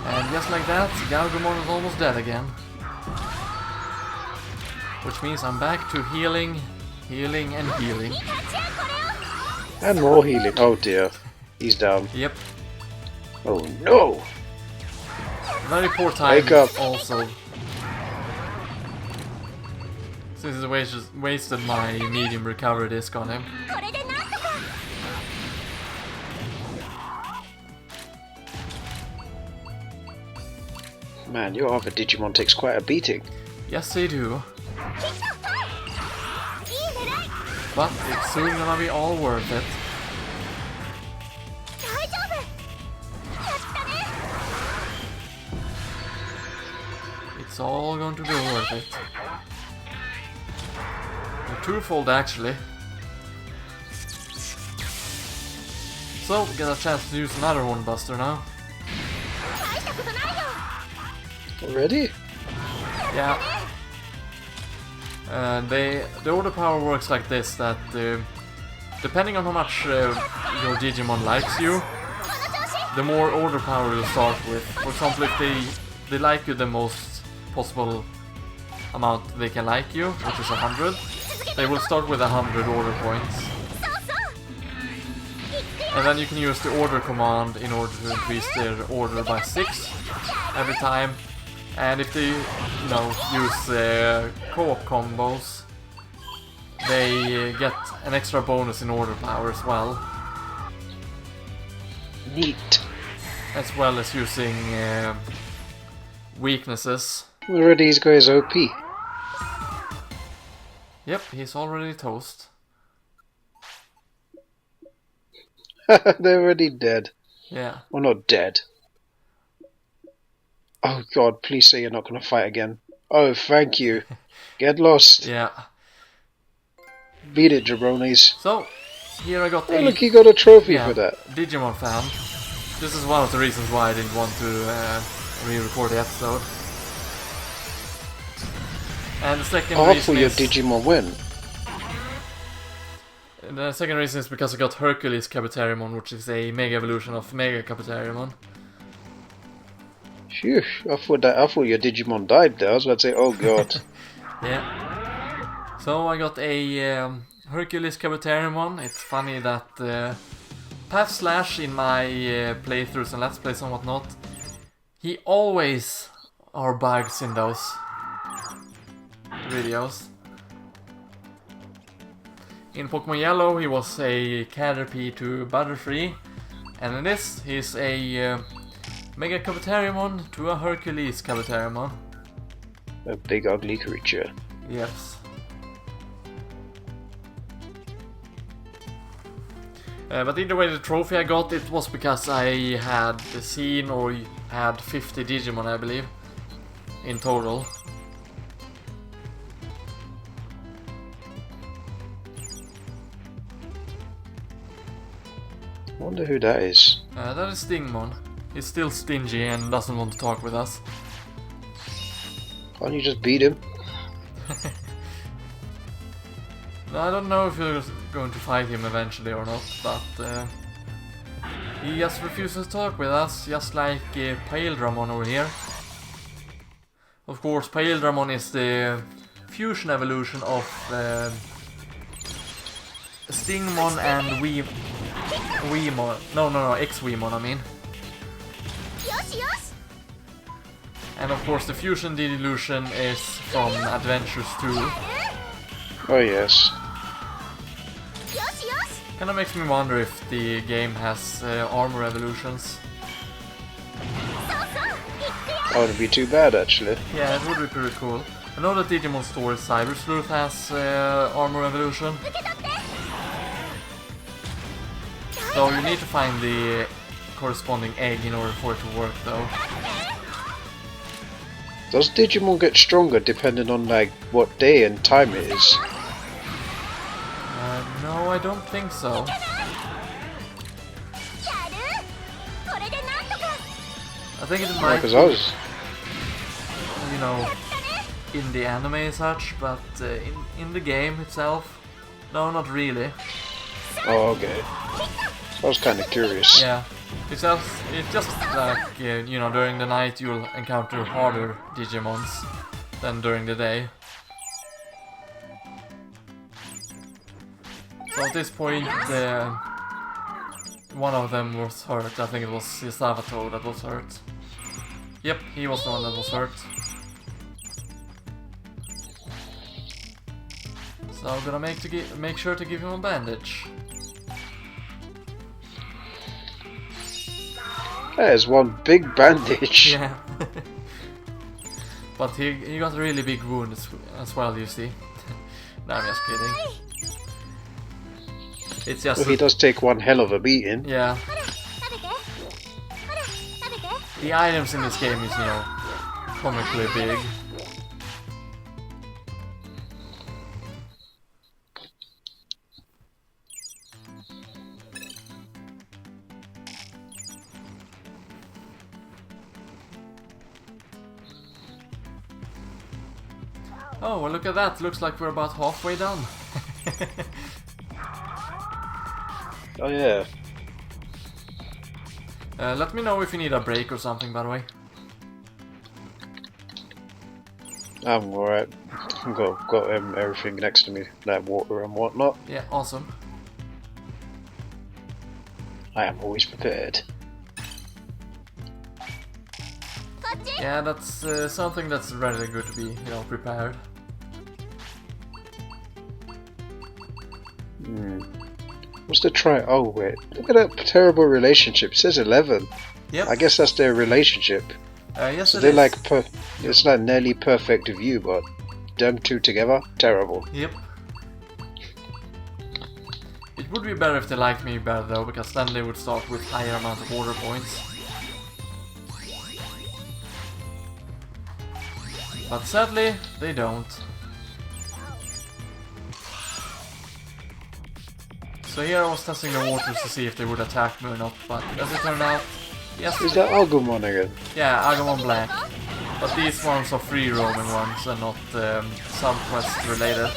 And just like that, Gabumon is almost dead again. Which means I'm back to healing, healing and healing. And more healing. Oh dear. He's down. Yep. Oh no! Very poor time Wake up. also. Since he wasted my medium recovery disc on him. Man, your other Digimon takes quite a beating. Yes, they do. But it's soon gonna be all worth it. It's all going to be worth it. Twofold actually. So, get a chance to use another Hornbuster now. Already? Yeah. The order power works like this, that depending on how much your Digimon likes you, the more order power you'll start with. For example, if they like you the most possible amount they can like you, which is 100, they will start with 100 order points. And then you can use the order command in order to increase their order by 6. every time. And if they, you know, use co-op combos, they get an extra bonus in order power as well. Neat. As well as using weaknesses. Already this guy is OP. Yep, he's already toast. They're already dead. Yeah. Well, not dead. Oh god, please say you're not going to fight again. Oh, thank you. Get lost. Yeah. Beat it, jabronis. So, here I got Oh, look, he got a trophy for that. Digimon fan. This is one of the reasons why I didn't want to re-record the episode. And the second reason your is... Digimon win. The second reason is because I got Hercules Kabuterimon, which is a mega evolution of Mega Kabuterimon. Phew, I thought your Digimon died there. I was about to say, oh god. Yeah. So I got a Hercules Kabuterimon. It's funny that Path Slash in my playthroughs and Let's Plays and whatnot, he always are bugs in those videos. In Pokemon Yellow he was a Caterpie to Butterfree, and in this he's a Mega Kabuterimon to a Hercules Kabuterimon. A big ugly creature. Yes. But either way, the trophy I got, it was because I had seen or had 50 Digimon, I believe, in total. Wonder who that is. That is Stingmon. He's still stingy and doesn't want to talk with us. Can't you just beat him? I don't know if you're going to fight him eventually or not, but he just refuses to talk with us, just like Paildramon over here. Of course, Paildramon is the fusion evolution of Stingmon and Weemon. No, X-Weemon, I mean. And of course, the fusion Digilution is from Adventures 2. Oh yes. Kinda makes me wonder if the game has armor evolutions. That wouldn't be too bad, actually. Yeah, it would be pretty cool. I know that Digimon Story Cyber Sleuth has armor evolution. So you need to find the corresponding egg in order for it to work, though. Does Digimon get stronger depending on like what day and time it is? No, I don't think so. I think it might, Because I was... you know, in the anime and such, but in the game itself, no, not really. Oh, okay. I was kind of curious. Yeah, it's just like, you know, during the night you'll encounter harder Digimons than during the day. So at this point, one of them was hurt. I think it was Savato that was hurt. Yep, he was the one that was hurt. So I'm gonna make sure to give him a bandage. There's one big bandage. Yeah. But he got a really big wound as well, you see. No, I'm just kidding. It's just... Well, he does take one hell of a beating. Yeah. The items in this game is, you know, comically big. Oh, well, look at that. Looks like we're about halfway done. Oh yeah. Let me know if you need a break or something, by the way. I'm alright. I've got everything next to me, like water and whatnot. Yeah, awesome. I am always prepared. Yeah, that's something that's really good to be, you know, prepared. What's the try? Oh wait, look at that terrible relationship. It says 11. Yep. I guess that's their relationship. Yes, so it they're is. like it's like nearly perfect view, but them two together, terrible. Yep. It would be better if they liked me better though, because then they would start with higher amount of order points. But sadly, they don't. So here I was testing the waters to see if they would attack me or not, but as it turned out, yes. Is that Agumon again? Yeah, Agumon Black. But these ones are free roaming ones and not sub-quest related.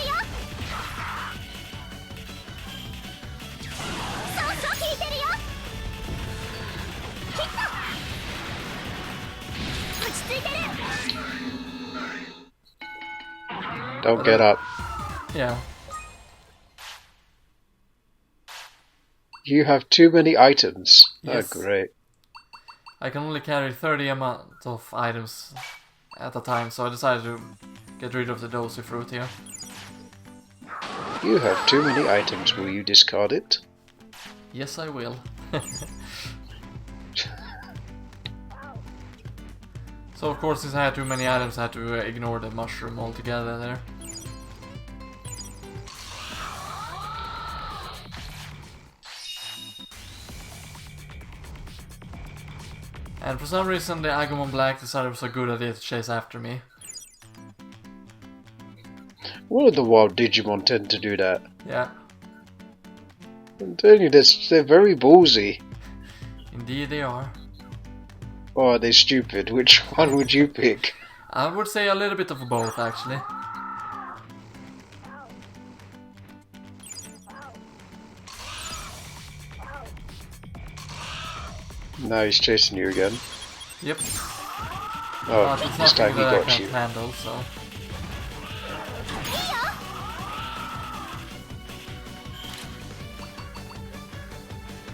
Don't get up. Yeah. You have too many items. Yes. Oh, great. I can only carry 30 amount of items at a time, so I decided to get rid of the dozy fruit here. You have too many items. Will you discard it? Yes, I will. So of course, since I had too many items, I had to ignore the mushroom altogether there. And for some reason the Agumon Black decided it was a good idea to chase after me. All of the wild Digimon tend to do that. Yeah. I'm telling you, they're very ballsy. Indeed they are. Or are they stupid? Which one would you pick? I would say a little bit of both, actually. Now he's chasing you again. Yep. Oh, It's this time nothing he that I got can't you. handle, so...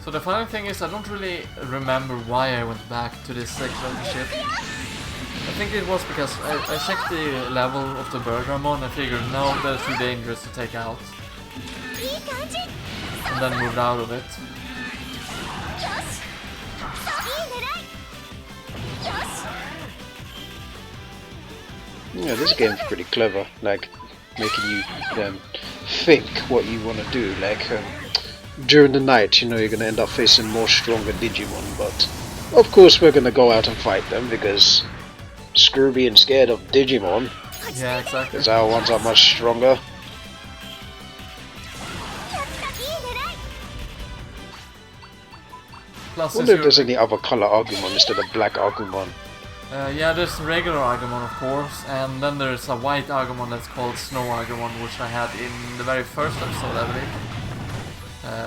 So the funny thing is, I don't really remember why I went back to this section of the ship. I think it was because I checked the level of the Bergamon and figured, no, they're too dangerous to take out. And then moved out of it. Yeah, this game's pretty clever. Like, making you think what you want to do. Like, during the night, you know, you're going to end up facing more stronger Digimon, but of course we're going to go out and fight them, because screw being scared of Digimon, Yeah, exactly. because our ones are much stronger. Plus, I wonder if there's any other color Agumon instead of black Agumon. yeah, there's regular Agumon, of course, and then there's a white Agumon that's called Snow Agumon, which I had in the very first episode, I believe,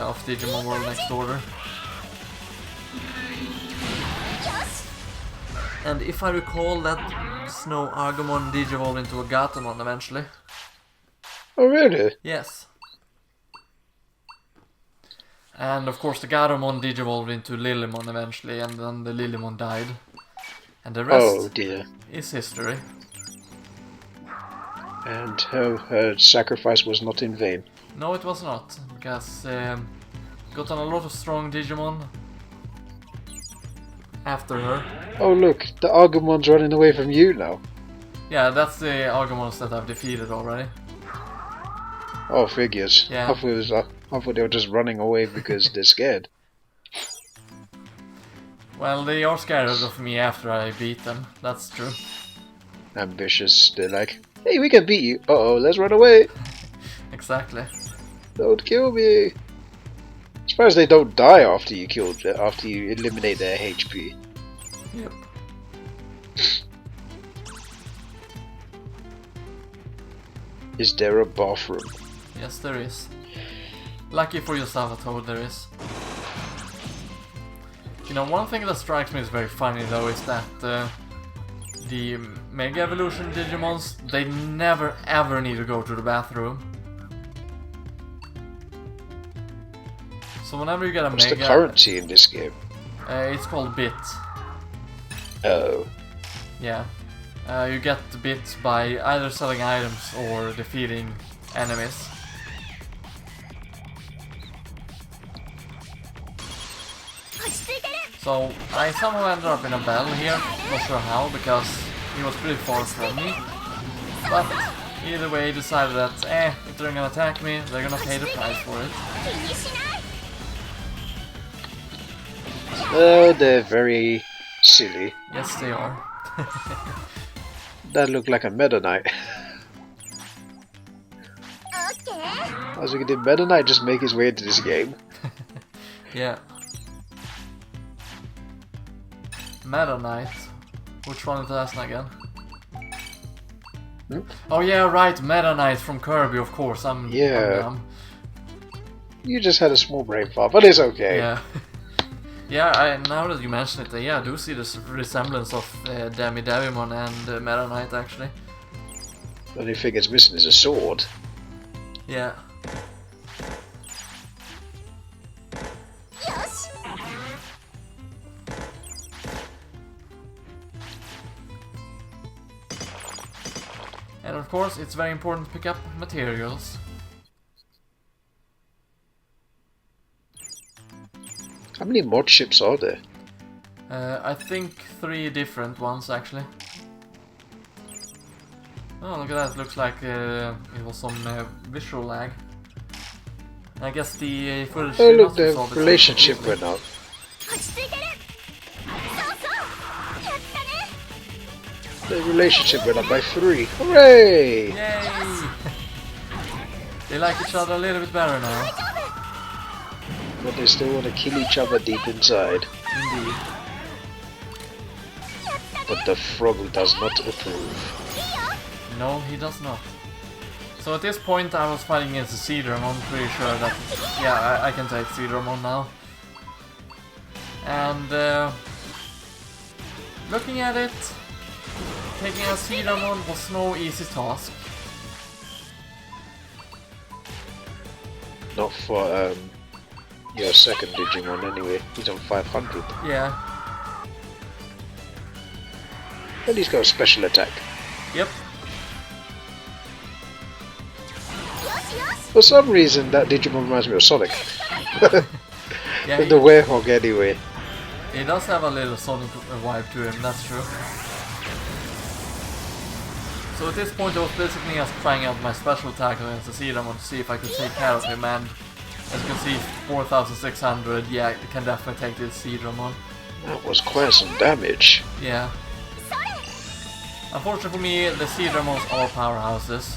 of Digimon World Next Order. And if I recall, that Snow Agumon digivolved into a Gatomon eventually. Oh really? Yes. And of course the Gatomon digivolved into Lilymon eventually, and then the Lilymon died. And the rest Oh dear. is history. And her sacrifice was not in vain. No, it was not, because got on a lot of strong Digimon after her. Oh look, the Agumon's running away from you now. Yeah, that's the Agumons that I've defeated already. Oh, figures. Yeah. I thought they were just running away because they're scared. Well, they are scared of me after I beat them, that's true. Ambitious. They're like, hey, we can beat you. Uh-oh, let's run away. Exactly. Don't kill me. Surprised they don't die after you eliminate their HP. Yep. Is there a bathroom? Yes, there is. Lucky for your Salvatore, there is. You know, one thing that strikes me as very funny though is that the Mega Evolution Digimons, they never ever need to go to the bathroom. So whenever you get a What's Mega... the currency in this game? it's called bit. Oh. Yeah. You get bit by either selling items or defeating enemies. So I somehow ended up in a battle here, not sure how, because he was pretty far from me. But either way, decided that, if they're gonna attack me, they're gonna pay the price for it. Oh, they're very silly. Yes, they are. That looked like a Meta Knight. I was thinking, did Meta Knight just make his way into this game? Yeah. Meta Knight. Which one is that again? Hmm? Oh yeah, right, Meta Knight from Kirby, of course. I'm dumb. You just had a small brain fart, but it's okay. Yeah. Yeah, now that you mention it, yeah, I do see this resemblance of Gabumon and Meta Knight actually. The only thing it's missing is a sword. Yeah. And of course, it's very important to pick up materials. How many mod ships are there? I think 3 different ones actually. Oh, look at that! It looks like it was some visual lag. I guess the footage. Oh look, the relationship went up. The relationship went up by 3. Hooray! Yay! They like each other a little bit better now. But they still want to kill each other deep inside. Indeed. But the frog does not approve. No, he does not. So at this point I was fighting against the Cedramon, I'm pretty sure that... Yeah, I can take Cedramon now. And... looking at it... Taking a Cedramon was no easy task. Not for your second Digimon anyway. He's on 500. Yeah. And he's got a special attack. Yep. For some reason that Digimon reminds me of Sonic. Yeah, the Werehog anyway. He does have a little Sonic vibe to him, that's true. So at this point I was basically just trying out my special attack against the Cedramon to see if I could take care of him, and as you can see 4600, yeah, it can definitely take this Cedramon. That was quite some damage. Yeah. Unfortunately for me, the Cedramons are powerhouses.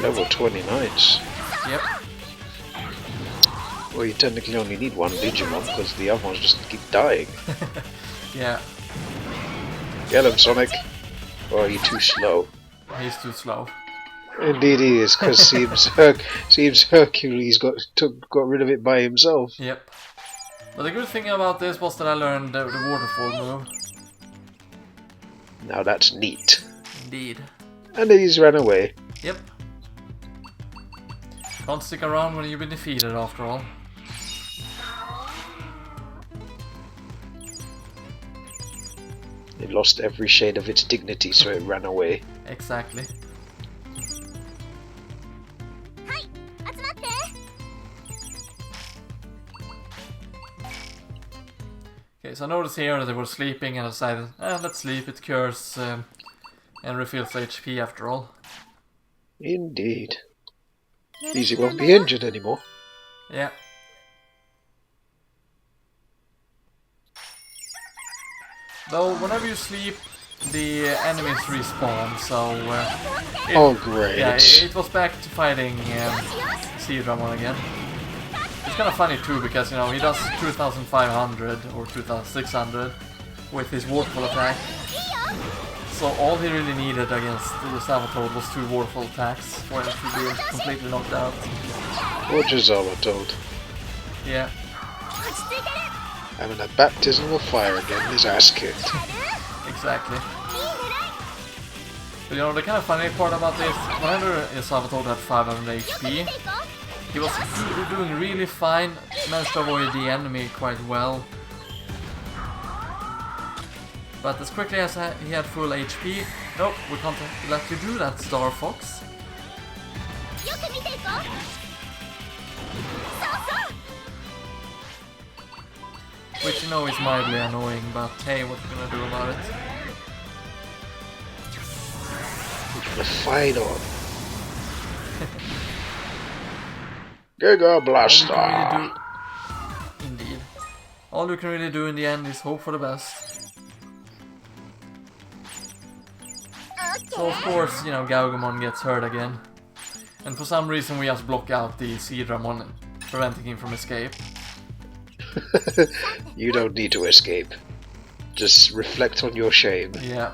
Level 29s. Yep. Well, you technically only need one Digimon because the other ones just keep dying. Yeah. Get him, Sonic. Or are you too slow? He's too slow. Indeed he is, because seems Hercules got rid of it by himself. Yep. But the good thing about this was that I learned the waterfall move. Now that's neat. Indeed. And then he's ran away. Yep. Can't stick around when you've been defeated after all. It lost every shade of its dignity, so it ran away. Exactly. Okay, so I noticed here that they were sleeping and I decided, let's sleep, it cures and refills HP after all. Indeed. Easy won't be injured anymore. Yeah. Though, whenever you sleep, the enemies respawn, so... oh, great. Yeah, it was back to fighting Cedramon again. It's kind of funny too, because, you know, he does 2500 or 2600 with his waterfall attack. So all he really needed against the Sabotoad was 2 waterfall attacks for him to be completely knocked out. Or just Sabotoad. Yeah. Having a baptism of fire again, his ass kicked. Exactly. But you know, the kind of funny part about this, whenever Sabotoad had 500 HP, he was doing really fine, managed to avoid the enemy quite well. But as quickly as he had full HP, nope, we can't let you do that, Star Fox. Which you know is mildly annoying, but hey, what are you gonna do about it? The fight on. Giga Blaster! Indeed. All you can really do in the end is hope for the best. So of course, you know, Gabumon gets hurt again. And for some reason we just block out the Seadramon, preventing him from escape. You don't need to escape. Just reflect on your shame. Yeah.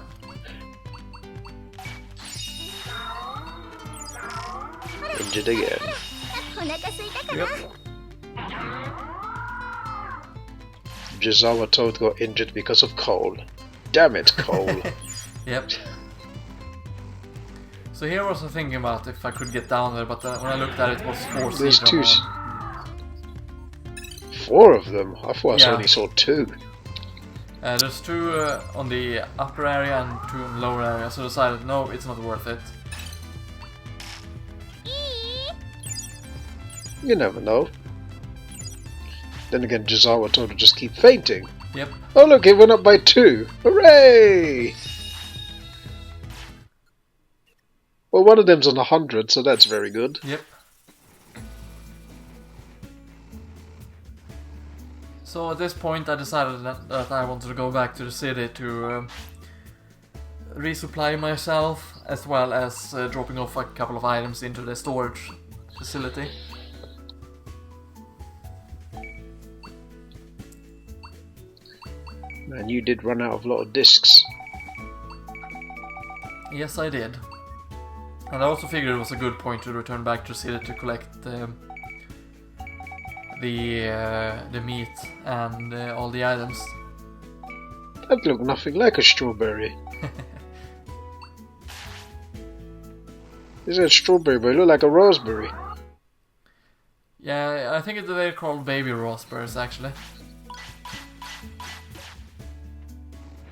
Injured again. Yep. Jizawa Toad got injured because of coal. Damn it, coal. Yep. So here I was thinking about if I could get down there, but when I looked at it, it was 4 There's Seadramon. 4 of them? I thought I only saw 2. There's 2 on the upper area and 2 on the lower area, so I decided no, it's not worth it. You never know. Then again, Jizawa Toad will just keep fainting. Yep. Oh look, it went up by 2! Hooray! Well, one of them's on 100, so that's very good. Yep. So at this point I decided that I wanted to go back to the city to resupply myself, as well as dropping off a couple of items into the storage facility. Man, you did run out of a lot of discs. Yes, I did. And I also figured it was a good point to return back to the city to collect the meat and all the items. That looked nothing like a strawberry. Is that strawberry, but it looked like a raspberry. Yeah, I think they're called baby raspberries, actually.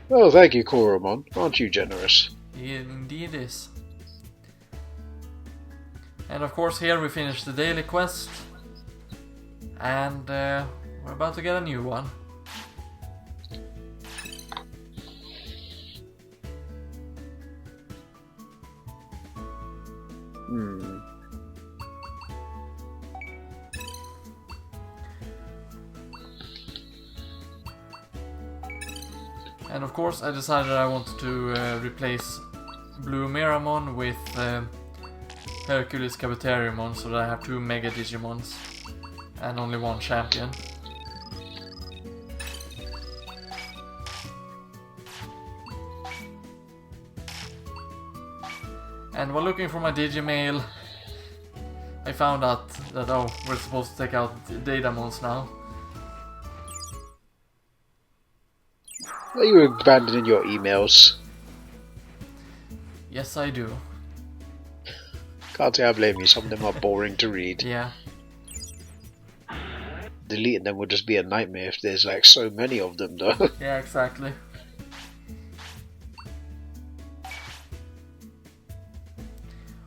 Well, thank you, Koromon. Aren't you generous? It indeed is. And of course here we finish the daily quest. And we're about to get a new one. And of course I decided I wanted to replace Blue Miramon with Hercules Cabuteriumon, so that I have 2 Mega Digimons and only 1 champion. And while looking for my Digimail, I found out that, oh, we're supposed to take out Datamons now. Are you abandoning your emails? Yes, I do. Can't say I blame you, some of them are boring to read. Yeah. Deleting them would just be a nightmare if there's like so many of them though. Yeah, exactly.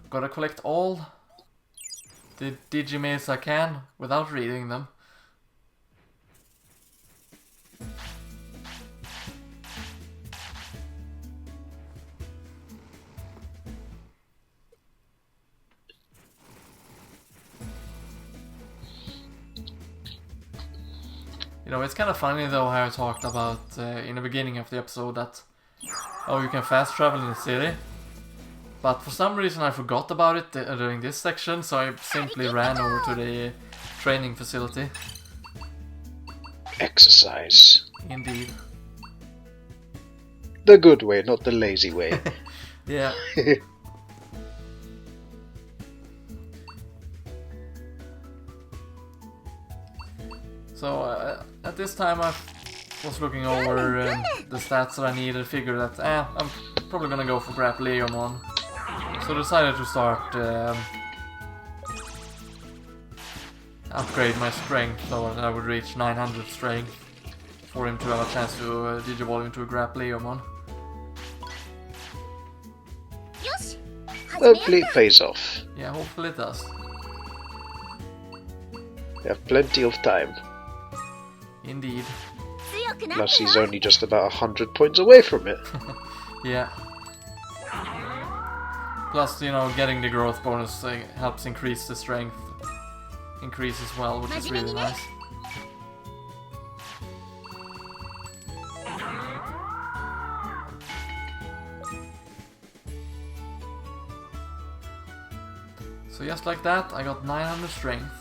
Gotta collect all the Digimails I can without reading them. You know, it's kind of funny though how I talked about in the beginning of the episode that, oh, you can fast travel in the city. But for some reason I forgot about it during this section, so I simply ran over to the training facility. Exercise. Indeed. The good way, not the lazy way. Yeah. So at this time I was looking over the stats that I needed, figured that I'm probably gonna go for Grappleomon. So decided to start upgrade my strength so that I would reach 900 strength for him to have a chance to digivolve into a Grapleomon. Hopefully it pays off. Yeah, hopefully it does. We have plenty of time. Indeed. Plus he's only just about 100 points away from it. Yeah. Plus, you know, getting the growth bonus helps increase the strength increase as well, which is really nice. So just like that, I got 900 strength.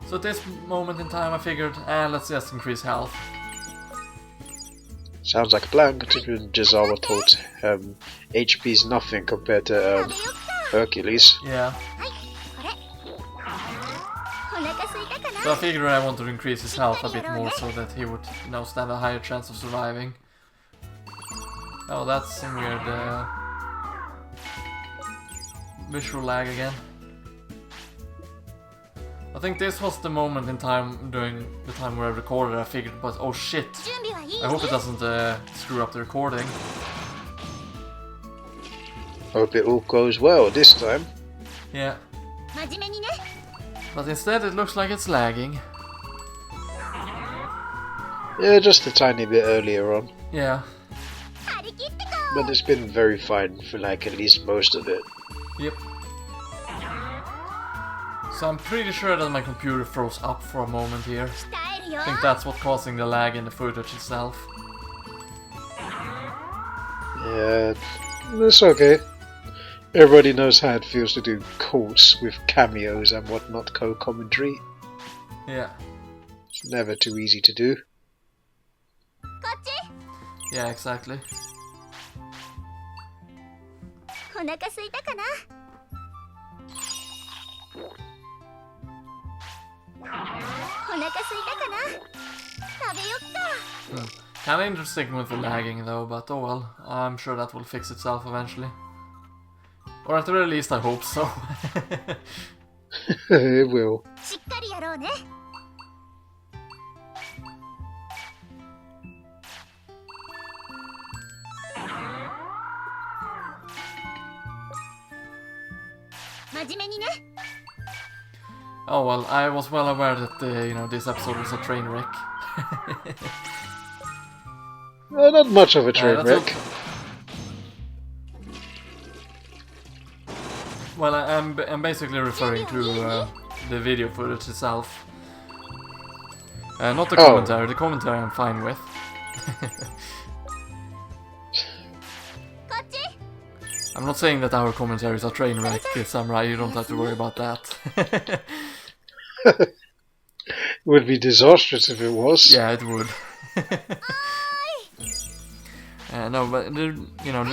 So at this moment in time I figured, let's just increase health. Sounds like a plan, considering Jizawa thought HP is nothing compared to Hercules. Yeah. So I figured I wanted to increase his health a bit more so that he would, you know, stand a higher chance of surviving. Oh, that's some weird visual lag again. I think this was the moment in time during the time where I recorded. I figured, but oh shit! I hope it doesn't screw up the recording. Hope it all goes well this time. Yeah. But instead it looks like it's lagging. Yeah, just a tiny bit earlier on. Yeah. But it's been very fine for like at least most of it. Yep. So I'm pretty sure that my computer froze up for a moment here. I think that's what's causing the lag in the footage itself. Yeah, it's okay. Everybody knows how it feels to do calls with cameos and whatnot, co-commentary. Yeah. It's never too easy to do. Yeah, exactly. Kinda interesting with the lagging though, but oh well, I'm sure that will fix itself eventually. Or at the very least I hope so. It will. Oh well, I was well aware that you know, this episode was a train wreck. Not much of a train wreck. Well, I'm basically referring to the video footage itself. Not the commentary. The commentary I'm fine with. I'm not saying that our commentaries are train wreck, Samurai, you don't have to worry about that. It would be disastrous if it was. Yeah, it would. No, but the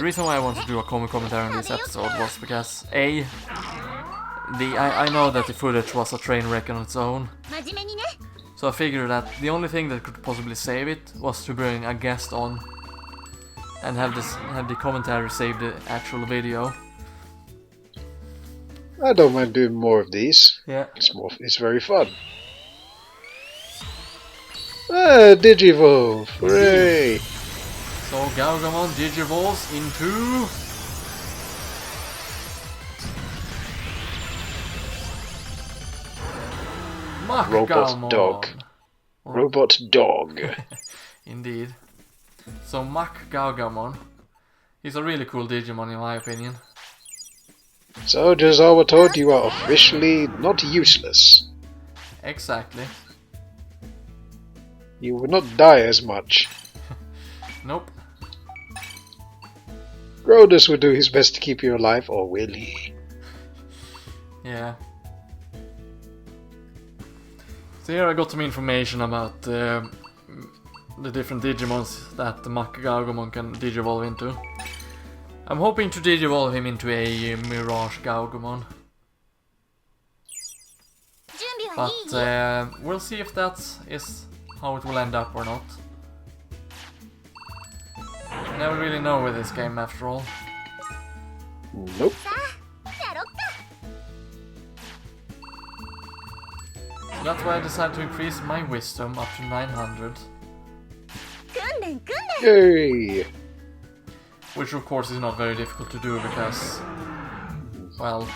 reason why I wanted to do a commentary on this episode was because I know that the footage was a train wreck on its own. So I figured that the only thing that could possibly save it was to bring a guest on and have the commentary save the actual video. I don't mind doing more of these. Yeah. It's very fun. Digivolve! Hooray! So Gabumon digivolves into Robot Dog. Robot Dog. Indeed. So Gabumon. He's a really cool Digimon in my opinion. So Jizawa told you are officially not useless. Exactly. You will not die as much. Nope. Grodus will do his best to keep you alive, or will he? Yeah. So here I got some information about the different Digimons that the Gabumon can digivolve into. I'm hoping to digivolve him into a Mirage Gabumon. But we'll see if that is how it will end up or not. never really know with this game after all. Nope. So that's why I decided to increase my wisdom up to 900. Yay! Which of course is not very difficult to do because, well,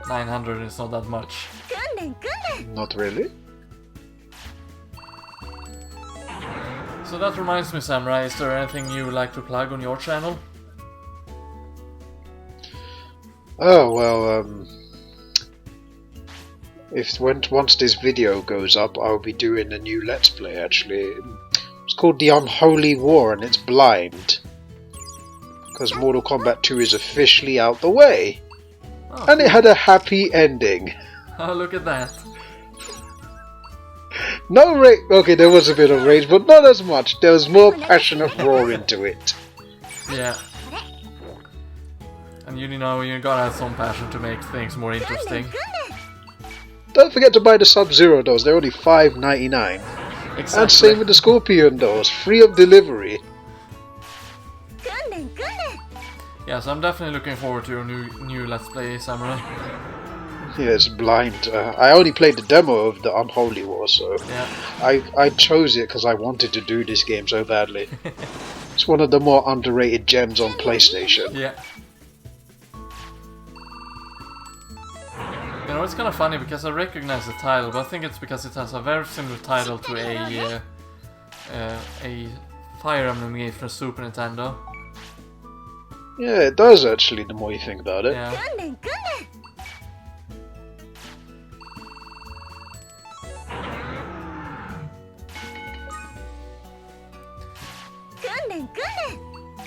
900 is not that much. Not really. So that reminds me, Samurai, is there anything you would like to plug on your channel? Oh, well, once this video goes up, I'll be doing a new Let's Play, actually. It's called The Unholy War, and it's blind. Because Mortal Kombat 2 is officially out the way. Oh, and it had a happy ending. Oh, look at that. No rage. Okay, there was a bit of rage, but not as much. There was more passionate roar into it. Yeah. And you know, you gotta have some passion to make things more interesting. Don't forget to buy the Sub-Zero dolls. They're only $5.99. Exactly. And same with the Scorpion dolls, free of delivery. Yeah, so I'm definitely looking forward to your new Let's Play, Samurai. Yeah, it's blind. I only played the demo of the Unholy War, so yeah. I chose it because I wanted to do this game so badly. It's one of the more underrated gems on PlayStation. Yeah. You know, it's kind of funny because I recognize the title, but I think it's because it has a very similar title to a Fire Emblem game for Super Nintendo. Yeah, it does actually, the more you think about it. Yeah.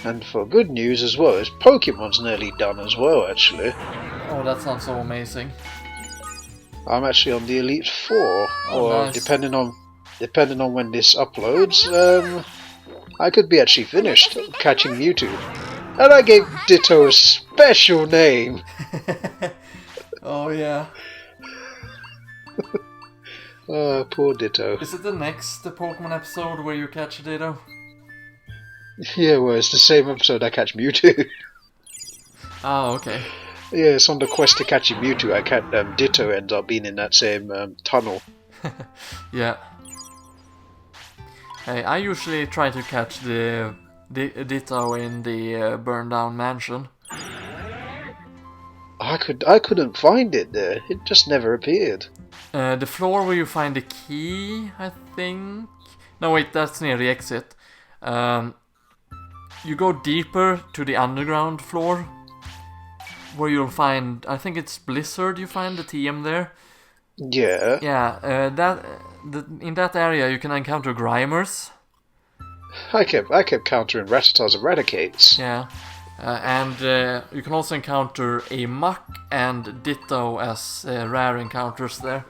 And for good news as well, is Pokemon's nearly done as well, actually. Oh, that sounds so amazing. I'm actually on the Elite Four, Oh, or nice. depending on when this uploads, I could be actually finished catching Mewtwo. And I gave Ditto a special name. Oh yeah. Poor Ditto. Is it the next Pokemon episode where you catch a Ditto? Yeah, well, it's the same episode I catch Mewtwo. Oh, okay. Yeah, it's on the quest to catch a Mewtwo. Ditto ends up being in that same tunnel. Yeah. Hey, I usually try to catch the Ditto in the burned down mansion. I couldn't find it there. It just never appeared. The floor where you find the key, I think. No, wait, that's near the exit. You go deeper to the underground floor, where you'll find, I think it's Blizzard. You find the TM there. Yeah. Yeah, in that area you can encounter Grimers. I kept countering Rattatas Eradicates. Yeah, and you can also encounter a Muck and Ditto as rare encounters there.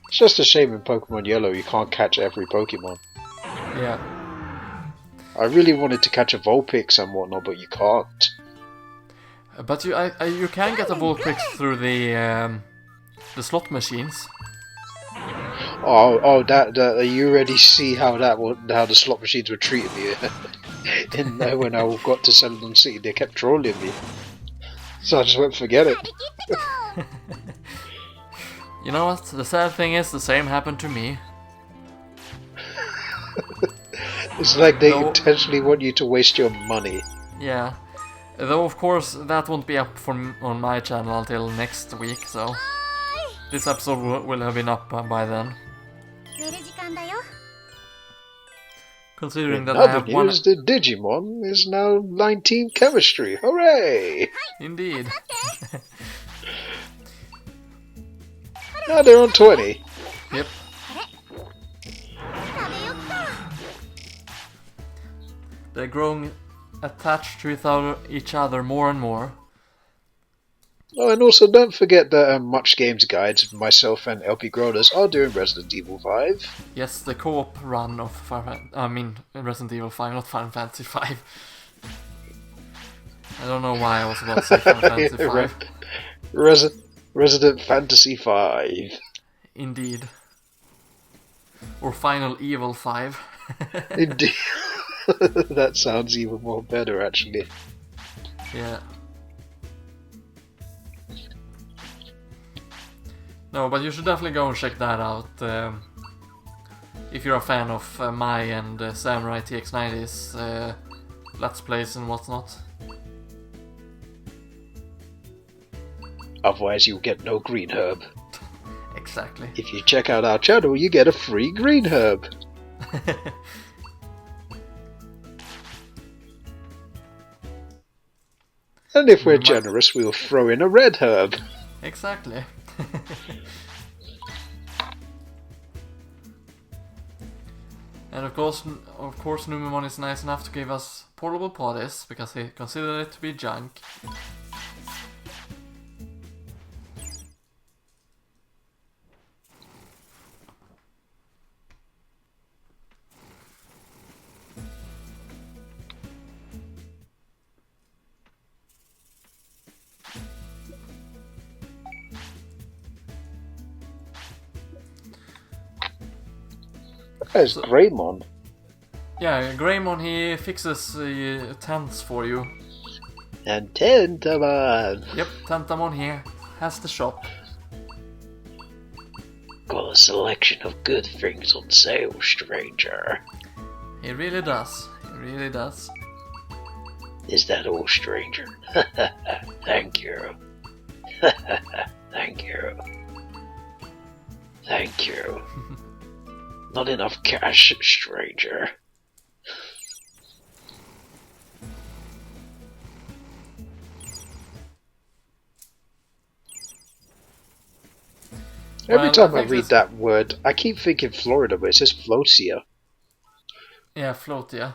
It's just a shame in Pokemon Yellow you can't catch every Pokemon. Yeah. I really wanted to catch a Vulpix and whatnot, but you can't. But you can get a Vulpix through the slot machines. Oh, that you already see how the slot machines were treating me. When I got to Celadon City, they kept trolling me, so I just went forget it. You know what? The sad thing is, the same happened to me. It's like they intentionally want you to waste your money. Yeah. Though of course that won't be up on my channel until next week, so this episode will have been up by then. Considering that I have one. The Digimon is now 19 chemistry. Hooray! Indeed. Now they're on 20. Yep. They're growing attached to each other more and more. Oh, and also don't forget that Much Games Guides, myself and LPGrodus are doing Resident Evil 5. Yes, the co-op run of Resident Evil 5, not Final Fantasy 5. I don't know why I was about to say Final Fantasy 5. Resident Fantasy 5. Indeed. Or Final Evil 5. Indeed. That sounds even more better, actually. Yeah. No, but you should definitely go and check that out. If you're a fan of Mai and SamuraiTX90's Let's Plays and whatnot. Otherwise you'll get no green herb. Exactly. If you check out our channel, you get a free green herb. And if we're generous, we'll throw in a red herb. Exactly. And of course, Numemon is nice enough to give us portable potties because he considered it to be junk. There's Greymon. Yeah, Greymon, he fixes tents for you. And Tentamon. Yep, Tentamon here has the shop. Got a selection of good things on sale, stranger. He really does. He really does. Is that all, stranger? Thank you. Thank you. Thank you. Not enough cash, stranger. Every time I read that word, I keep thinking Florida, but it says Floatia. Yeah, Floatia.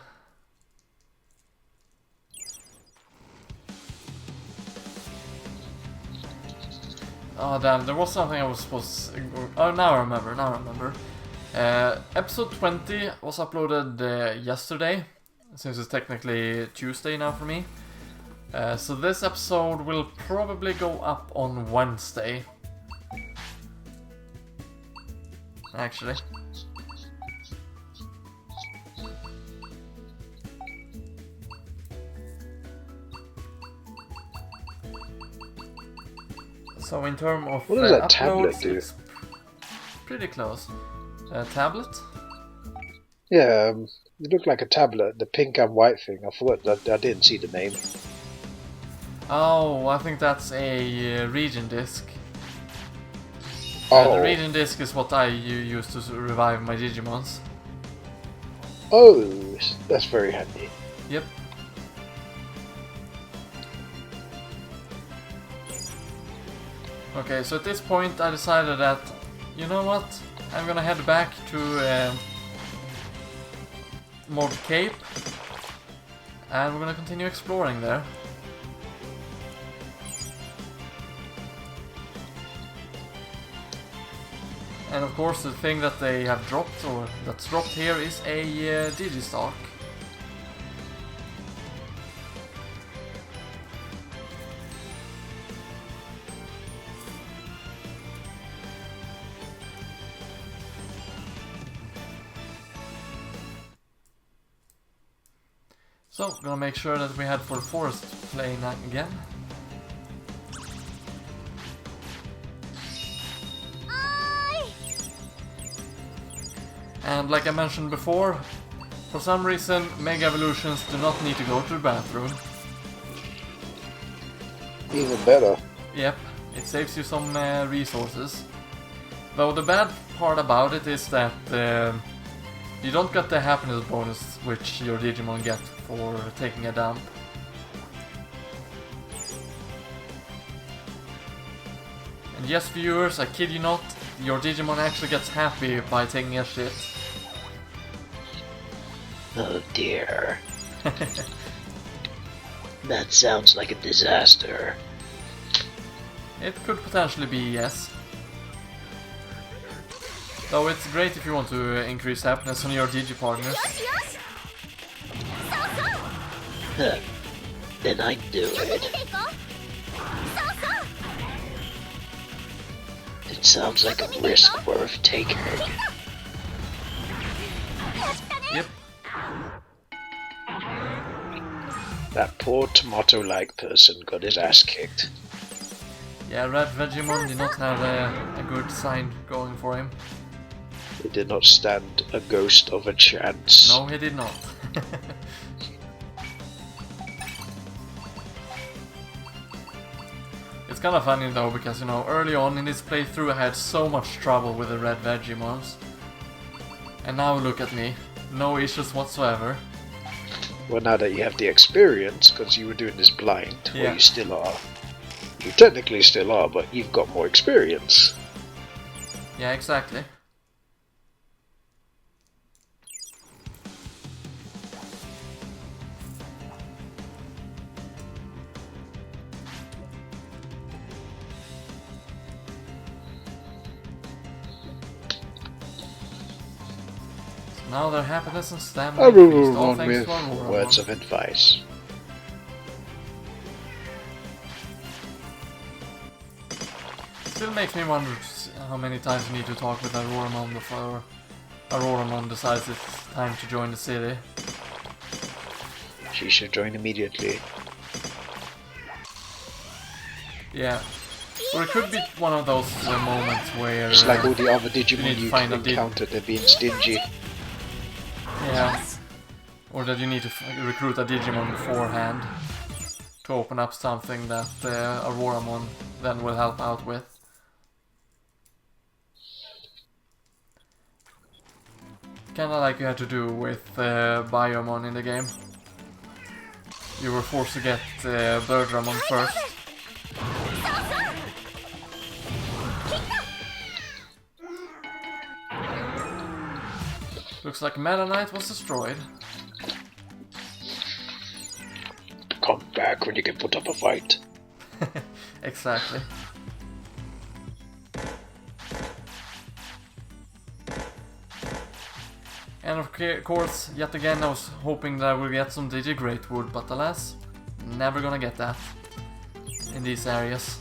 Oh damn, there was something I was supposed to... Oh, now I remember. Episode 20 was uploaded yesterday, since it's technically Tuesday now for me. So this episode will probably go up on Wednesday. Actually. So in terms of what does that uploads, tablet do? it's pretty close. Tablet? Yeah, it looked like a tablet, the pink and white thing. I forgot that I didn't see the name. Oh, I think that's a region disc. Oh. The region disc is what I use to revive my Digimons. Oh, that's very handy. Yep. Okay, so at this point I decided that, you know what, I'm gonna head back to Mod Cape and we're gonna continue exploring there. And of course the thing that they have dropped, or that's dropped here, is a Digistock. So, gonna make sure that we head for Forest Plain again. And like I mentioned before, for some reason Mega Evolutions do not need to go to the bathroom. Even better. Yep, it saves you some resources. Though the bad part about it is that you don't get the happiness bonus which your Digimon get for taking a dump. And yes, viewers, I kid you not, your Digimon actually gets happy by taking a shit. Oh dear. That sounds like a disaster. It could potentially be, yes. Though it's great if you want to increase happiness on your Digipartners. Huh. Then I'd do it. It sounds like a risk worth taking. That poor tomato-like person got his ass kicked. Yeah, Red Vegemon did not have a good sign going for him. He did not stand a ghost of a chance. No, he did not. It's kind of funny though, because you know, early on in this playthrough I had so much trouble with the Red Vegemons. And now look at me, no issues whatsoever. Well, now that you have the experience, because you were doing this blind, Yeah. well, you still are. You technically still are, but you've got more experience. Yeah, exactly. So now their happiness and stamina increased, all Agumon thanks with to Aurora. words of advice. Still makes me wonder how many times you need to talk with Auroramon before Auroramon decides it's time to join the city. She should join immediately. Yeah. Or it could be one of those moments where... Just like all the other Digimon need to you find a encountered, they're being stingy. Yeah. Or that you need to recruit a Digimon beforehand to open up something that Auroramon then will help out with. Kinda like you had to do with Biomon in the game. You were forced to get Birdramon first. Looks like Meta Knight was destroyed. Come back when you can put up a fight. Exactly. And of course, yet again I was hoping that I would get some Digigreatwood, but alas, never gonna get that in these areas.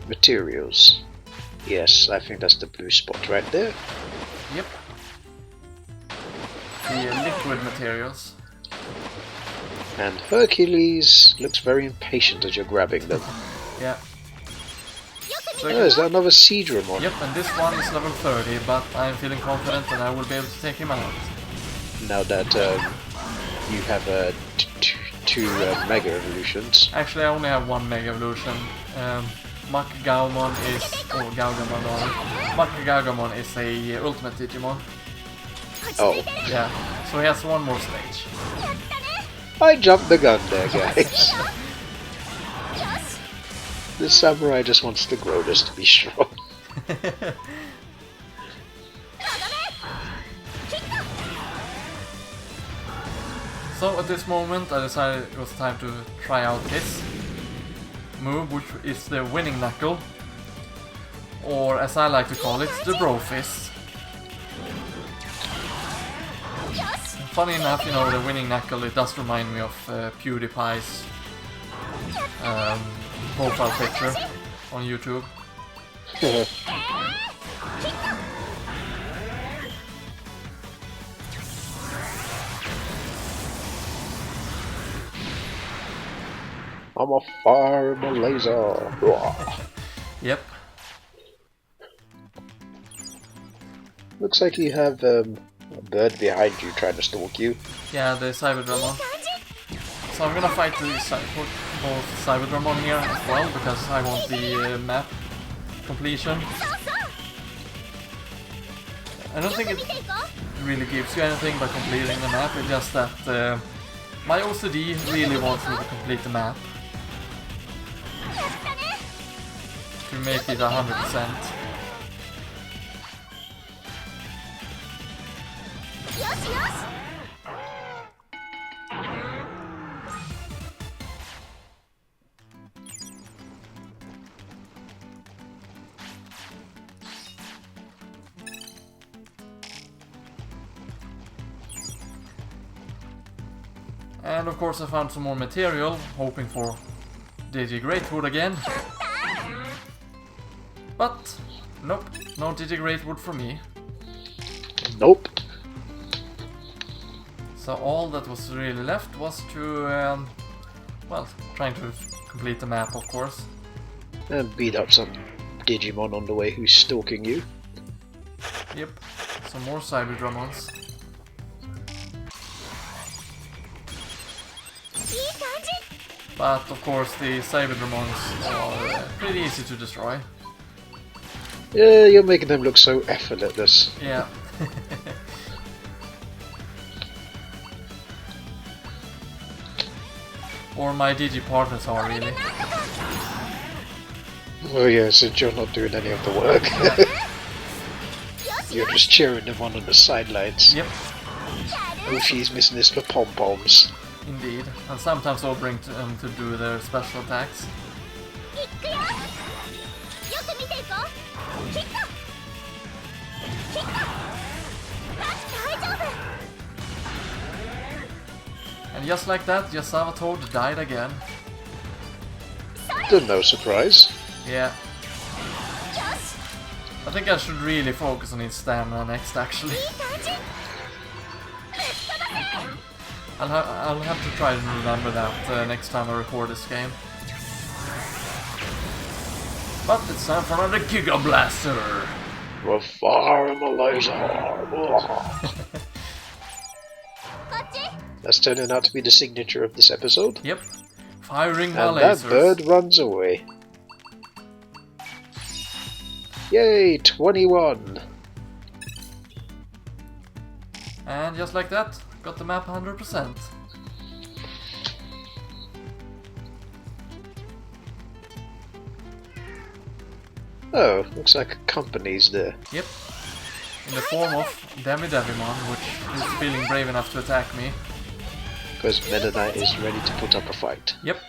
Materials. Yes, I think that's the blue spot right there. Yep. The liquid materials. And Hercules looks very impatient as you're grabbing them. Yeah. So Oh, is that another Seadramon? yep, and this one is level 30, but I'm feeling confident that I will be able to take him out. Now that you have two Mega Evolutions. Actually, I only have one Mega Evolution. Gabumon is... oh, Gabumon rather. Gabumon is a Ultimate Digimon. Oh, Yeah, so he has one more stage. I jumped the gun there, guys. The samurai just wants the Grodus to be strong. So at this moment I decided it was time to try out his move, which is the Winning Knuckle. Or as I like to call it, the Bro Fist. Funny enough, you know, the Winning Knuckle, it does remind me of PewDiePie's profile picture on YouTube. I'm a fire and a laser. Yep. Looks like you have a bird behind you trying to stalk you. Yeah, the Cyberdramon. So I'm gonna fight the both Cyberdramon here as well, because I want the map completion. I don't think it really gives you anything by completing the map, it's just that my OCD really wants me to complete the map. To make it 100%. And of course I found some more material, hoping for Digigreatwood again. But, nope, no Digigreatwood for me. Nope. So all that was really left was to, well, trying to complete the map, of course. And beat up some Digimon on the way who's stalking you. Yep, some more Cyberdramons. But of course the Cyberdramons are pretty easy to destroy. Yeah, you're making them look so effortless. Yeah. Or my Digi partners are really. Well, yeah, since you're not doing any of the work. You're just cheering them on the sidelines. Yep. Oh, she's missing his pom-poms. Indeed. And sometimes I'll bring them to do their special attacks. And just like that, Yasavatoad died again. No surprise. Yeah. I think I should really focus on his stamina next, actually. I'll have to try and remember that next time I record this game. But it's time for another Giga Blaster! Farm a laser! That's turning out to be the signature of this episode. Yep. Firing my and lasers. That bird runs away. Yay, 21! And just like that, got the map 100%. Oh, looks like a company's there. Yep. In the form of Gabumon, which is feeling brave enough to attack me. Because Mega Digimon is ready to put up a fight. Yep.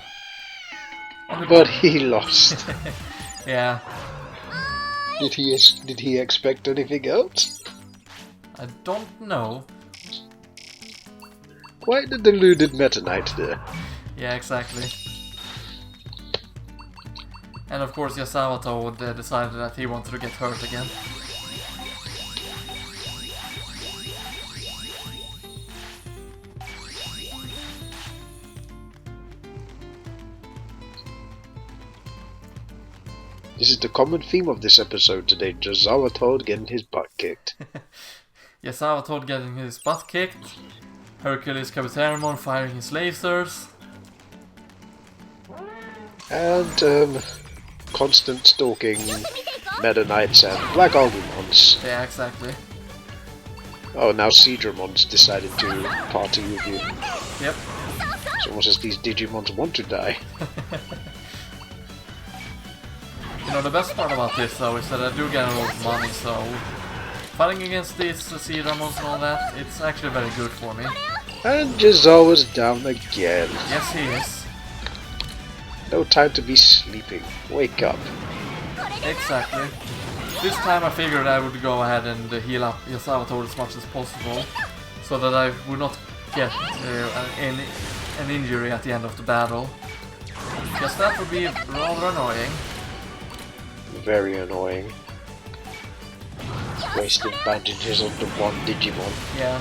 But he lost. Yeah. Did he expect anything else? I don't know. Quite the deluded Meta Knight there. Yeah, exactly. And of course Yasavatoad decided that he wanted to get hurt again. This is the common theme of this episode today, Yasavatoad getting his butt kicked. Yasavatoad getting his butt kicked, Hercules Kabuterimon firing his lasers. And constant stalking Meta Knights and Black Agumons. Yeah, exactly. Oh, now Seedramon's decided to party with you. Yep. It's almost as these Digimons want to die. You know, the best part about this though is that I do get a lot of money, so fighting against these Seedramons and all that, it's actually very good for me. And Jizawa's down again. Yes, he is. No time to be sleeping. Wake up. Exactly. This time I figured I would go ahead and heal up Yasavatoad as much as possible, so that I would not get an injury at the end of the battle. Because that would be rather annoying. Very annoying. Wasted bandages on the one Digimon. Yeah.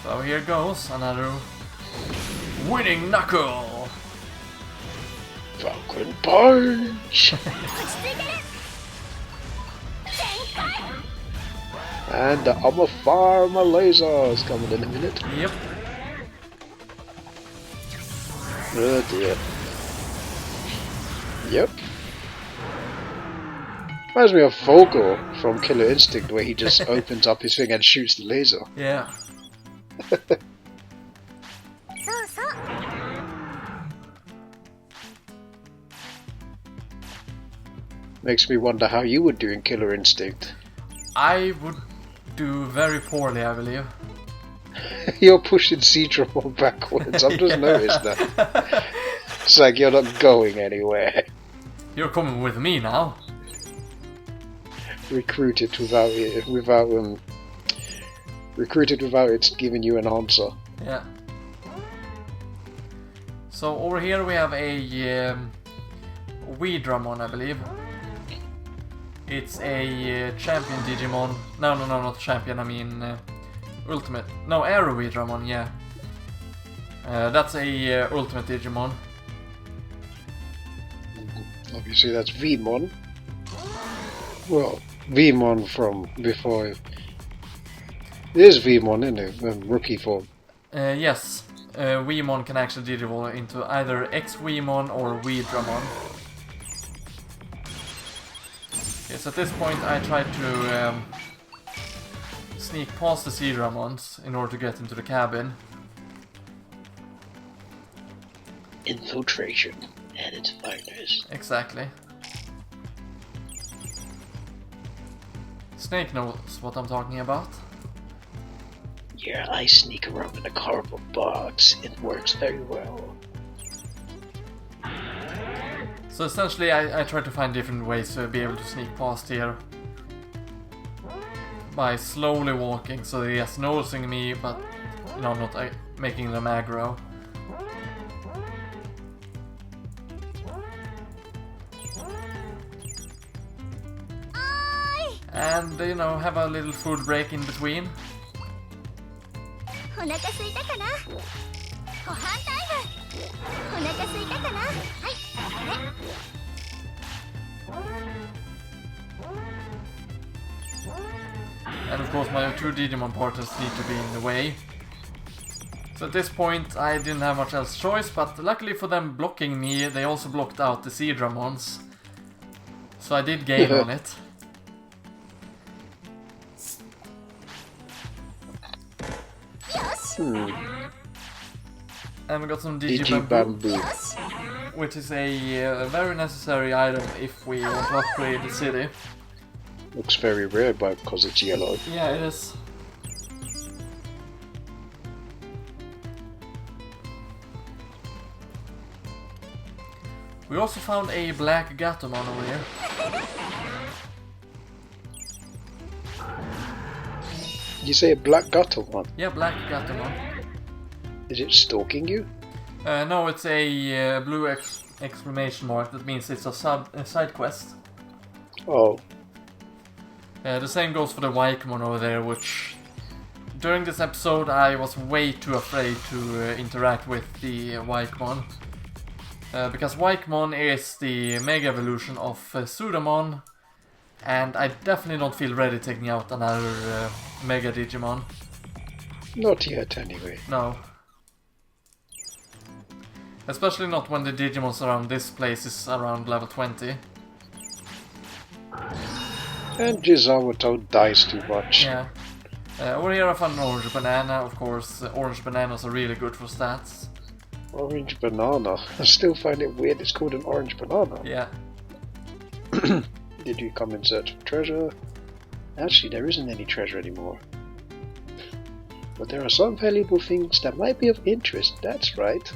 So here goes another winning knuckle. Falcon Punch! And the Farm a Laser is coming in a minute. Yep. Oh dear. Yep. Reminds me of Vogel from Killer Instinct, where he just opens up his thing and shoots the laser. Yeah. Makes me wonder how you would do in Killer Instinct. I would do very poorly, I believe. You're pushing Seedramon backwards, I've just noticed that. It's like you're not going anywhere. You're coming with me now. Recruited without it giving you an answer. Yeah. So over here we have a Dramon, I believe. It's a champion Digimon. No, not champion. I mean ultimate. No, Aero Dramon. Yeah. That's a ultimate Digimon. Obviously, that's Vmon. Well, Vmon from before. It is Vmon, isn't it? Rookie form. Yes. Vmon can actually digivolve into either X-Vmon or Dramon. Okay, so at this point I tried to sneak past the Dramons in order to get into the cabin. Infiltration at its finest. Exactly. Snake knows what I'm talking about. Yeah, I sneak around in a cardboard box. It works very well. So essentially I try to find different ways to be able to sneak past here. By slowly walking, so he is noticing me, but you know, not making them aggro. And, you know, have a little food break in between. And of course my two Digimon partners need to be in the way. So at this point I didn't have much else choice, but luckily for them blocking me, they also blocked out the Dramons. So I did gain on it. And we got some Digibamboo, which is a very necessary item if we want to upgrade the city. Looks very rare because it's yellow. Yeah, it is. We also found a black Gabumon over here. You say a black Gabumon? Yeah, black Gabumon. Is it stalking you? No, it's a blue exclamation mark. That means it's a side quest. Oh. The same goes for the Agumon over there, which during this episode I was way too afraid to interact with the Agumon. Because Agumon is the mega evolution of Sudamon, and I definitely don't feel ready taking out another Mega Digimon. Not yet, anyway. No. Especially not when the Digimons around this place is around level 20. And Jizawato dies too much. Yeah. Over here I found an orange banana, of course. Orange bananas are really good for stats. Orange banana. I still find it weird it's called an orange banana. Yeah. Did you come in search of treasure? Actually, there isn't any treasure anymore. But there are some valuable things that might be of interest, that's right.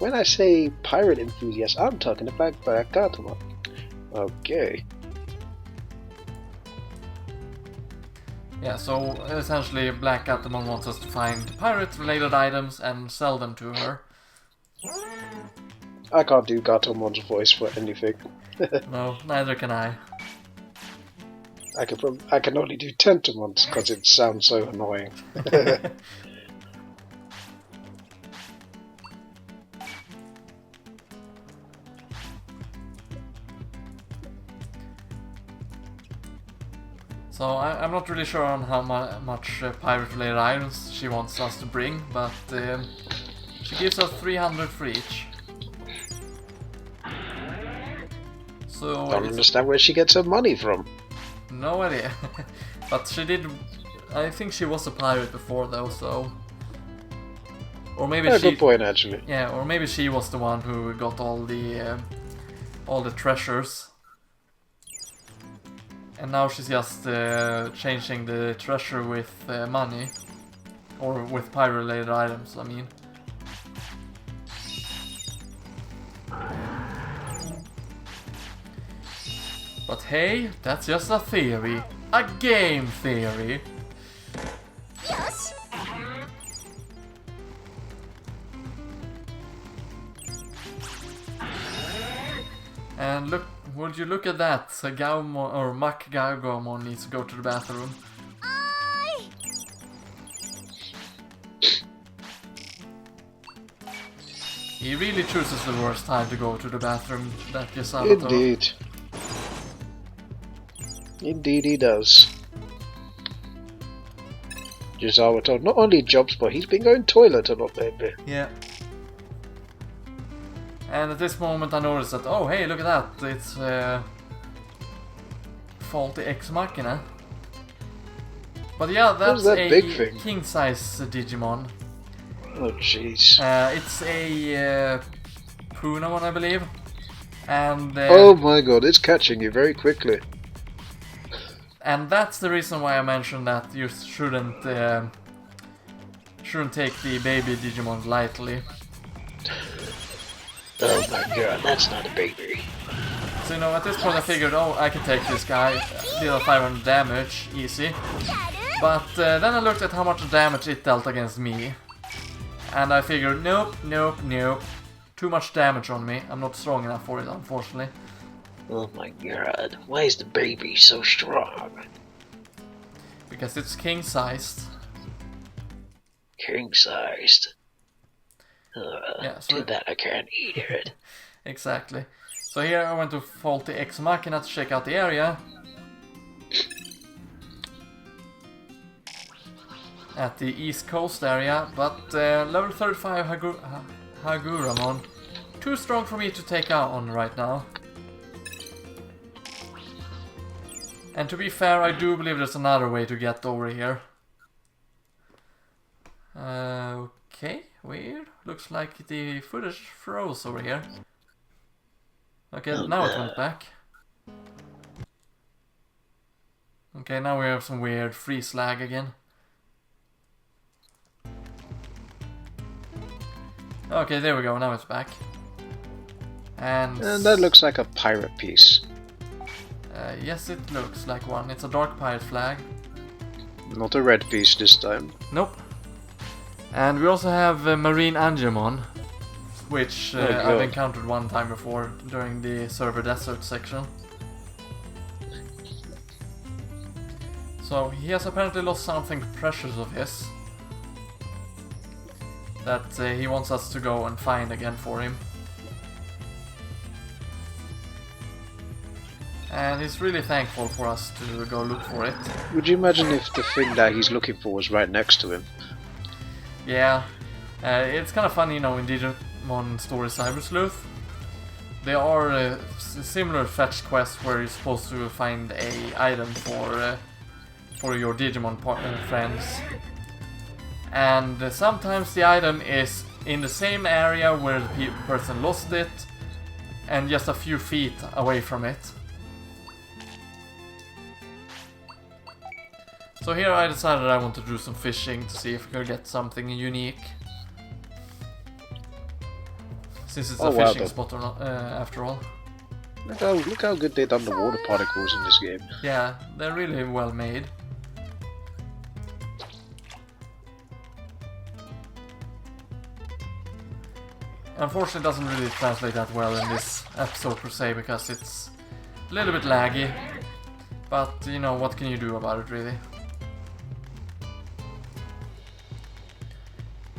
When I say pirate enthusiast, I'm talking about Black Gabumon. Okay. Yeah, so essentially Black Gabumon wants us to find pirate-related items and sell them to her. I can't do Gatumon's voice for anything. No, neither can I. I can only do Tentamon's because it sounds so annoying. So I'm not really sure on how much pirate-related items she wants us to bring, but she gives us 300 for each. So I don't understand where she gets her money from. No idea. But she did. I think she was a pirate before though, so. Or maybe yeah, she. Good point, actually. Yeah, or maybe she was the one who got all the treasures. And now she's just changing the treasure with money. Or with pirate-related items, I mean. But hey, that's just a theory. A game theory. Yes. And look, would you look at that? Gabumon or Gabumon needs to go to the bathroom. He really chooses the worst time to go to the bathroom, that Gisato. Indeed. Indeed he does. Gisato not only jumps, but he's been going toilet a lot lately. Yeah. And at this moment I noticed that, oh hey, look at that, it's faulty Ex Machina. But yeah, that's that a big thing? king-size Digimon. Oh jeez. It's a Punamon, I believe. And Oh my god, it's catching you very quickly. and that's the reason why I mentioned that you shouldn't take the baby Digimon lightly. Oh my god, that's not a baby. So you know, at this point I figured, oh, I can take this guy, deal 500 damage, easy. But then I looked at how much damage it dealt against me. And I figured, nope, nope, nope. Too much damage on me. I'm not strong enough for it, unfortunately. Oh my god, why is the baby so strong? Because it's king-sized. King-sized. Yeah, so too bad I can't eat it. Exactly. So here I went to faulty Ex Machina to check out the area. At the East Coast area, but level 35 Agumon. Too strong for me to take out on right now. And to be fair, I do believe there's another way to get over here. Okay, weird. Looks like the footage froze over here. Okay, now it went back. Okay, now we have some weird freeze lag again. Okay, there we go, now it's back. And that looks like a pirate piece. yes, it looks like one. It's a dark pirate flag. Not a red piece this time. Nope. And we also have Marine Agumon, which I've encountered one time before during the server desert section. So he has apparently lost something precious of his that he wants us to go and find again for him. And he's really thankful for us to go look for it. Would you imagine if the thing that he's looking for was right next to him? Yeah, it's kind of funny, you know, in Digimon Story Cyber Sleuth. There are similar fetch quests where you're supposed to find a item for your Digimon friends. And sometimes the item is in the same area where the person lost it, and just a few feet away from it. So here I decided I want to do some fishing to see if we could get something unique. Since it's a fishing spot or not, after all. Look how good they've done the water particles in this game. Yeah, they're really well made. Unfortunately, it doesn't really translate that well in this episode per se, because it's a little bit laggy. But, you know, what can you do about it, really?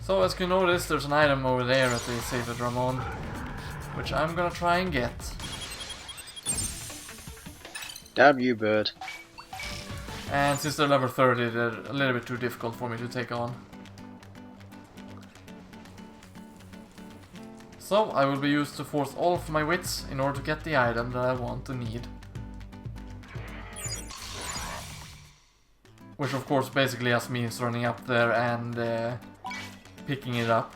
So, as you can notice, there's an item over there at the Save Ramon, which I'm gonna try and get. Damn you, bird. And since they're level 30, they're a little bit too difficult for me to take on. So, I will be used to force all of my wits in order to get the item that I want to need. Which of course basically just means running up there and picking it up.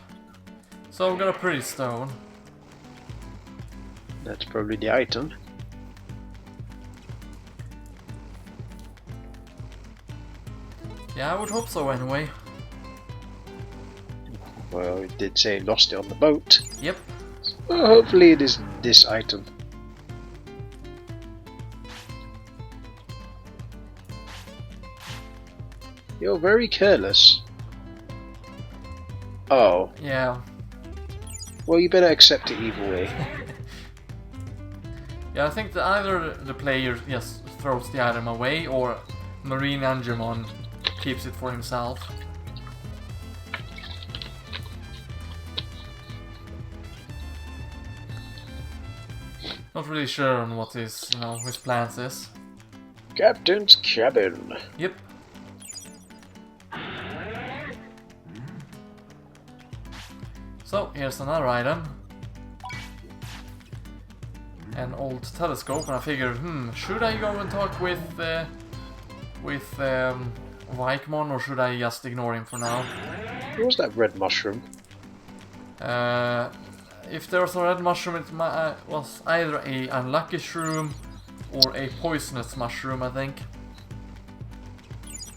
So I've got a pretty stone. That's probably the item. Yeah, I would hope so anyway. Well, it did say lost it on the boat. Yep. Well, hopefully it is this item. You're very careless. Oh. Yeah. Well, you better accept it either way. Yeah, I think that either the player just throws the item away or Marine Agumon keeps it for himself. Not really sure on what his, his plans is. Captain's cabin. Yep. So, here's another item. An old telescope, and I figured, should I go and talk with Agumon, or should I just ignore him for now? What was that red mushroom? If there was a red mushroom, it was either a unlucky shroom or a poisonous mushroom, I think.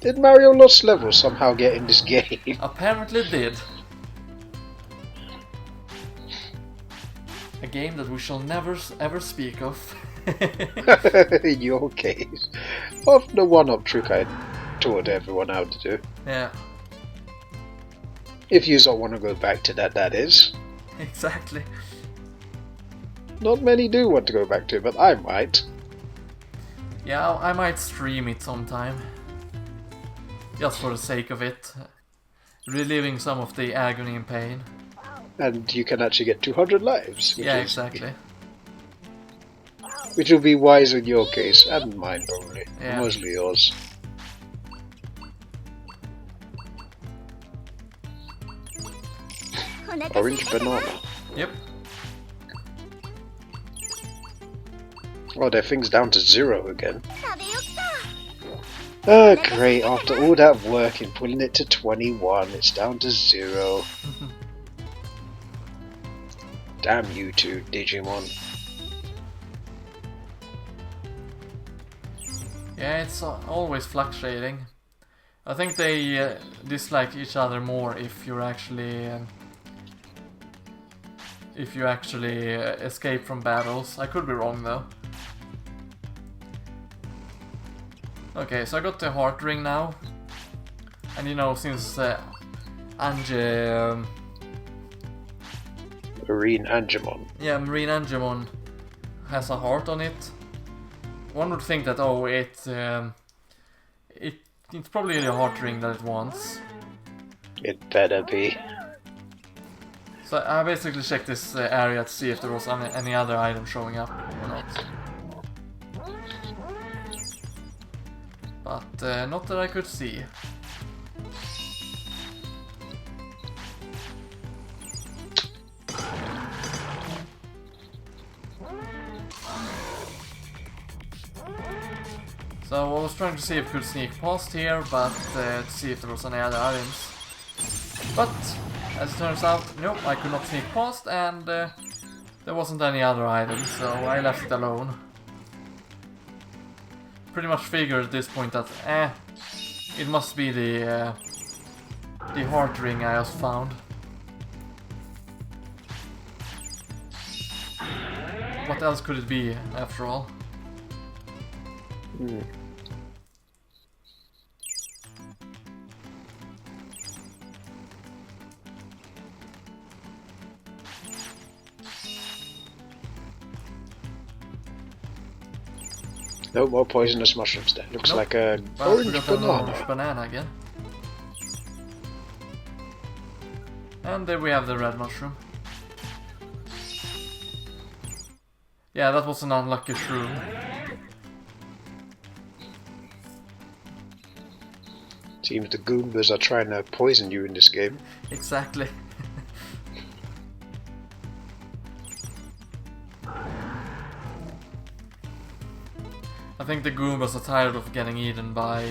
Did Mario Lost Level somehow get in this game? Apparently it did. A game that we shall never ever speak of. In your case. Of the one-up trick I taught everyone how to do. Yeah. If you don't want to go back to that, that is. Exactly. Not many do want to go back to it, but I might. Yeah, I might stream it sometime. Just for the sake of it. Reliving some of the agony and pain. And you can actually get 200 lives. Yeah, exactly. Which will be wise in your case, and mine probably. Yeah. Mostly yours. Orange banana. Yep. Oh, their thing's down to 0 again. Oh, great. After all that work in pulling it to 21, it's down to 0. Damn you two, Digimon. Yeah, it's always fluctuating. I think they dislike each other more if you're actually escape from battles. I could be wrong though. Okay, so I got the heart ring now, and since Marine Agumon. Yeah, Marine Agumon has a heart on it. One would think that it's probably the heart ring that it wants. It better be. So I basically checked this area to see if there was any other item showing up or not. But not that I could see. So I was trying to see if I could sneak past here, but to see if there was any other items. But as it turns out, nope, I could not sneak past, and there wasn't any other items, so I left it alone. Pretty much figured at this point that, it must be the heart ring I just found. What else could it be, after all? No more poisonous mushrooms there. Looks like a Well, orange we got an banana. orange banana again. And there we have the red mushroom. Yeah, that was an unlucky shroom. Seems the Goombas are trying to poison you in this game. Exactly. I think the Goombas are tired of getting eaten by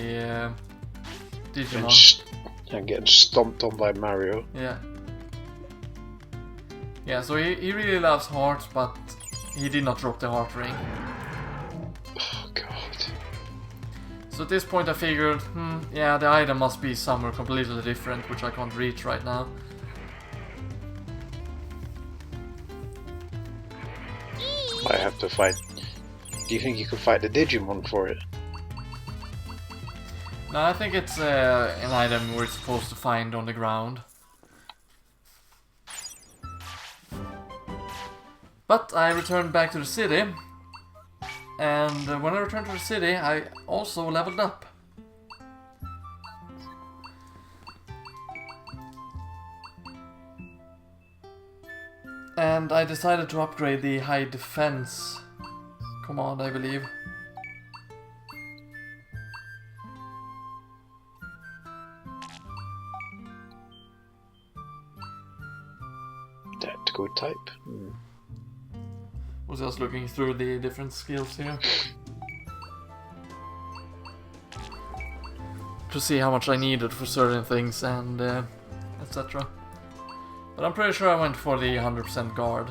Digimon. And getting stomped on by Mario. Yeah. Yeah, so he really loves hearts, but he did not drop the heart ring. Oh god. So at this point I figured, yeah, the item must be somewhere completely different, which I can't reach right now. I have to fight. Do you think you could fight the Digimon for it? No, I think it's an item we're supposed to find on the ground. But I returned back to the city, and when I returned to the city, I also leveled up. And I decided to upgrade the high defense command, I believe. That good type. Was just looking through the different skills here to see how much I needed for certain things and etc. But I'm pretty sure I went for the 100% guard.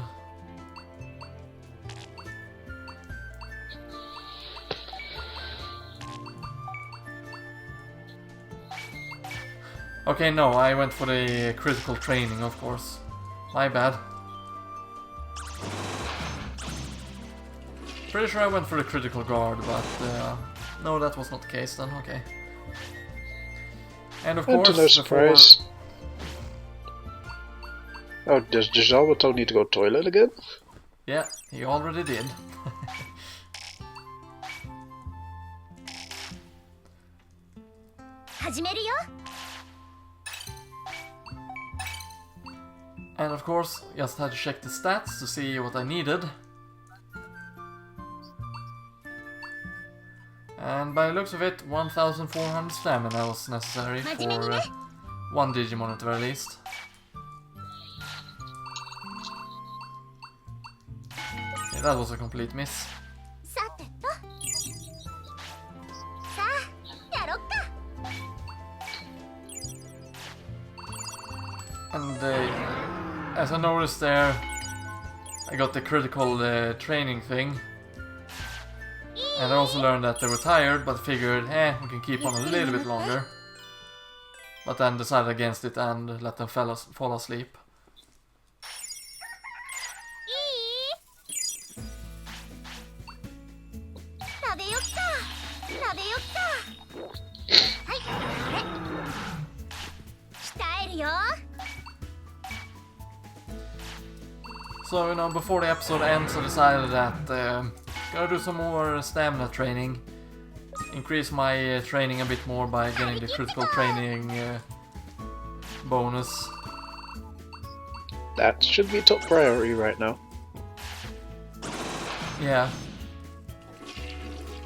Okay, no, I went for the critical training, of course. My bad. Pretty sure I went for the critical guard, but no, that was not the case then, okay. And of course, no surprise. Oh, does Zalbato need to go toilet again? Yeah, he already did. And of course, just had to check the stats to see what I needed. And by the looks of it, 1400 stamina was necessary for one Digimon at the very least. Yeah, that was a complete miss. And as I noticed there, I got the critical training thing. And I also learned that they were tired, but figured, we can keep on a little bit longer. But then decided against it and let them fall asleep. So, you know, before the episode ends, I decided that gotta do some more stamina training. Increase my training a bit more by getting the critical training bonus. That should be top priority right now. Yeah.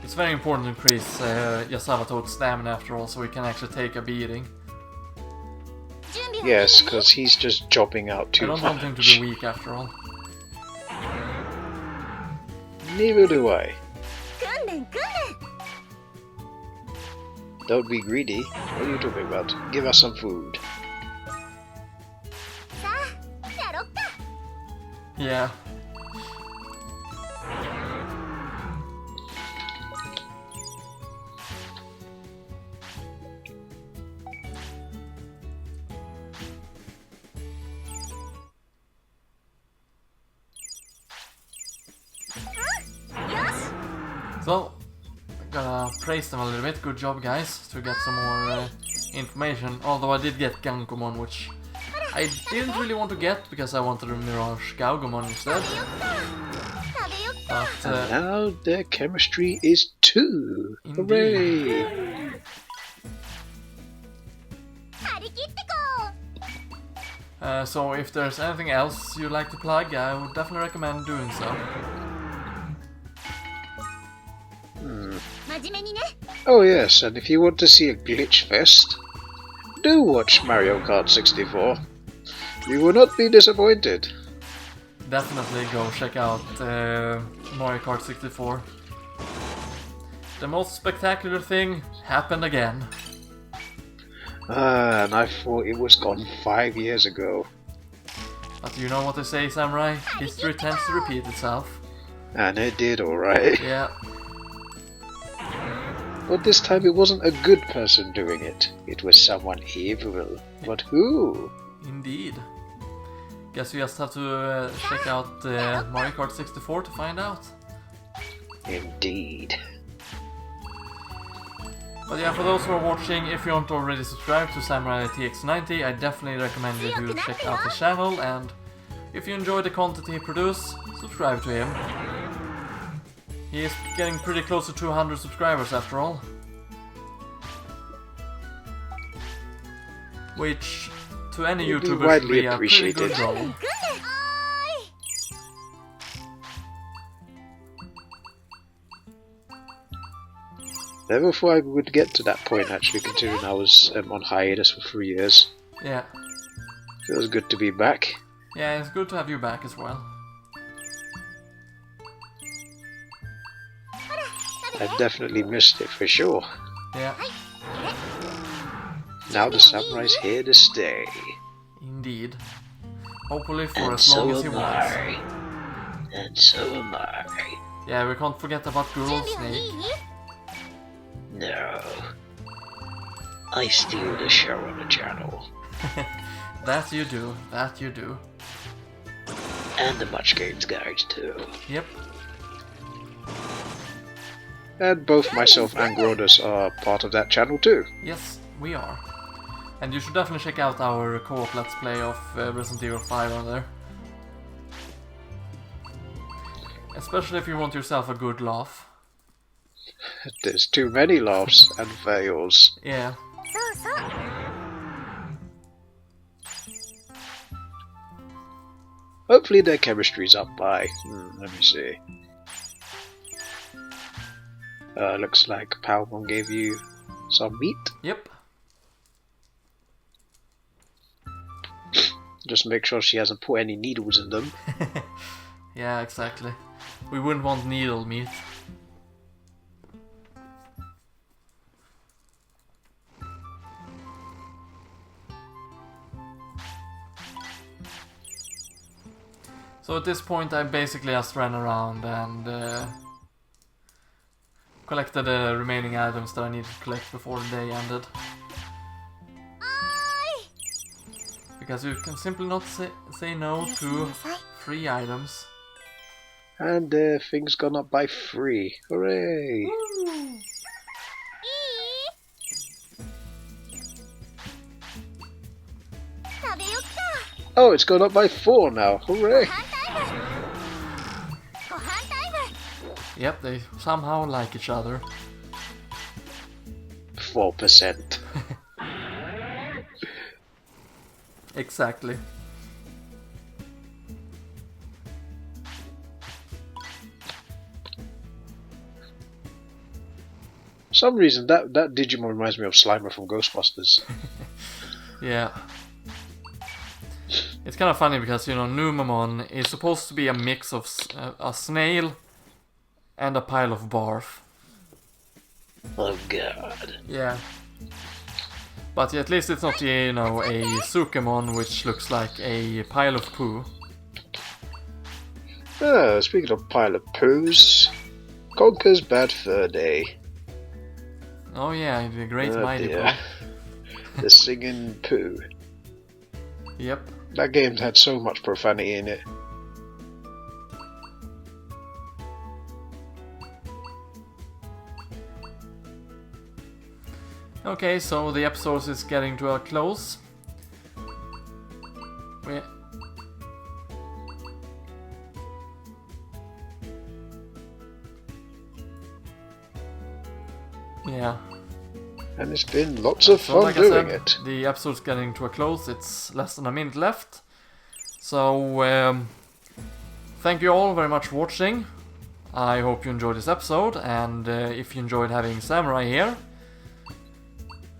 It's very important to increase Yasavato's stamina after all, so he can actually take a beating. Yes, because he's just jobbing out too much. I don't want him to be weak after all. Neither do I. Don't be greedy. What are you talking about? Give us some food. Yeah. So, I'm gonna praise them a little bit. Good job, guys, to get some more information. Although I did get Gabumon, which I didn't really want to get because I wanted a Mirage Agumon instead. But and now their chemistry is 2. Indeed. Hooray! So if there's anything else you'd like to plug, I would definitely recommend doing so. Oh yes, and if you want to see a glitch fest, do watch Mario Kart 64. You will not be disappointed. Definitely go check out Mario Kart 64. The most spectacular thing happened again. And I thought it was gone 5 years ago. But you know what they say, Samurai? History tends to repeat itself. And it did, alright. Yeah. But this time it wasn't a good person doing it. It was someone evil. But who? Indeed. Guess we just have to check out Mario Kart 64 to find out. Indeed. But yeah, for those who are watching, if you aren't already subscribed to SamuraiTX90, I definitely recommend you to check out his channel, and if you enjoy the content he produces, subscribe to him. He is getting pretty close to 200 subscribers after all. Which, to any YouTuber, would be a pretty good goal. Never thought I would get to that point, actually, considering I was on hiatus for 3 years. Yeah. Feels good to be back. Yeah, it's good to have you back as well. I definitely missed it for sure. Yeah. Now the samurai's here to stay. Indeed. Hopefully for And as long so as he am wants. I. And so am I. Yeah, we can't forget about Girl Snake. No. I steal the show on the channel. That you do, that you do. And the Much Games guys too. Yep. And both myself and Grodus are part of that channel too. Yes, we are. And you should definitely check out our co-op Let's Play of Resident Evil 5 on there. Especially if you want yourself a good laugh. There's too many laughs and fails. Yeah. Hopefully their chemistry's up by... let me see. Looks like Palmon gave you some meat. Yep. Just make sure she hasn't put any needles in them. Yeah, exactly. We wouldn't want needle meat. So at this point I basically just ran around and collected the remaining items that I needed to collect before the day ended. Because you can simply not say no to free items. And things gone up by 3. Hooray! Woo. Oh, it's gone up by 4 now. Hooray! Yep, they somehow like each other. 4%. Exactly. For some reason, that Digimon reminds me of Slimer from Ghostbusters. Yeah. It's kind of funny because, you know, Numamon is supposed to be a mix of a snail and a pile of barf. Oh god. Yeah. But at least it's not, you know, a Sukemon which looks like a pile of poo. Speaking of pile of poos, Conker's Bad Fur Day. Oh yeah, the great mighty dear. poo. The singing poo. Yep. That game had so much profanity in it. Okay, so the episode is getting to a close. Yeah. And it's been lots of fun like doing I said, it. The episode's getting to a close. It's less than a minute left. So, thank you all very much for watching. I hope you enjoyed this episode, and if you enjoyed having Samurai here,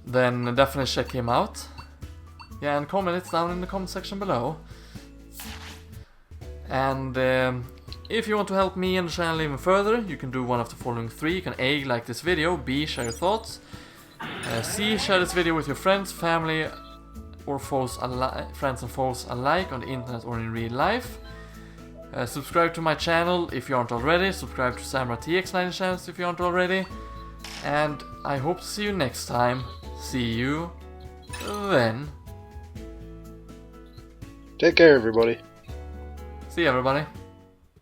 then definitely check him out. Yeah, and comment it down in the comment section below. And if you want to help me and the channel even further, you can do one of the following 3. You can A, like this video, B, share your thoughts, C, share this video with your friends, family, or friends and foes alike on the internet or in real life. Subscribe to my channel if you aren't already. Subscribe to SamuraiTX90 channels if you aren't already. And I hope to see you next time. See you then. Take care, everybody. See you, everybody.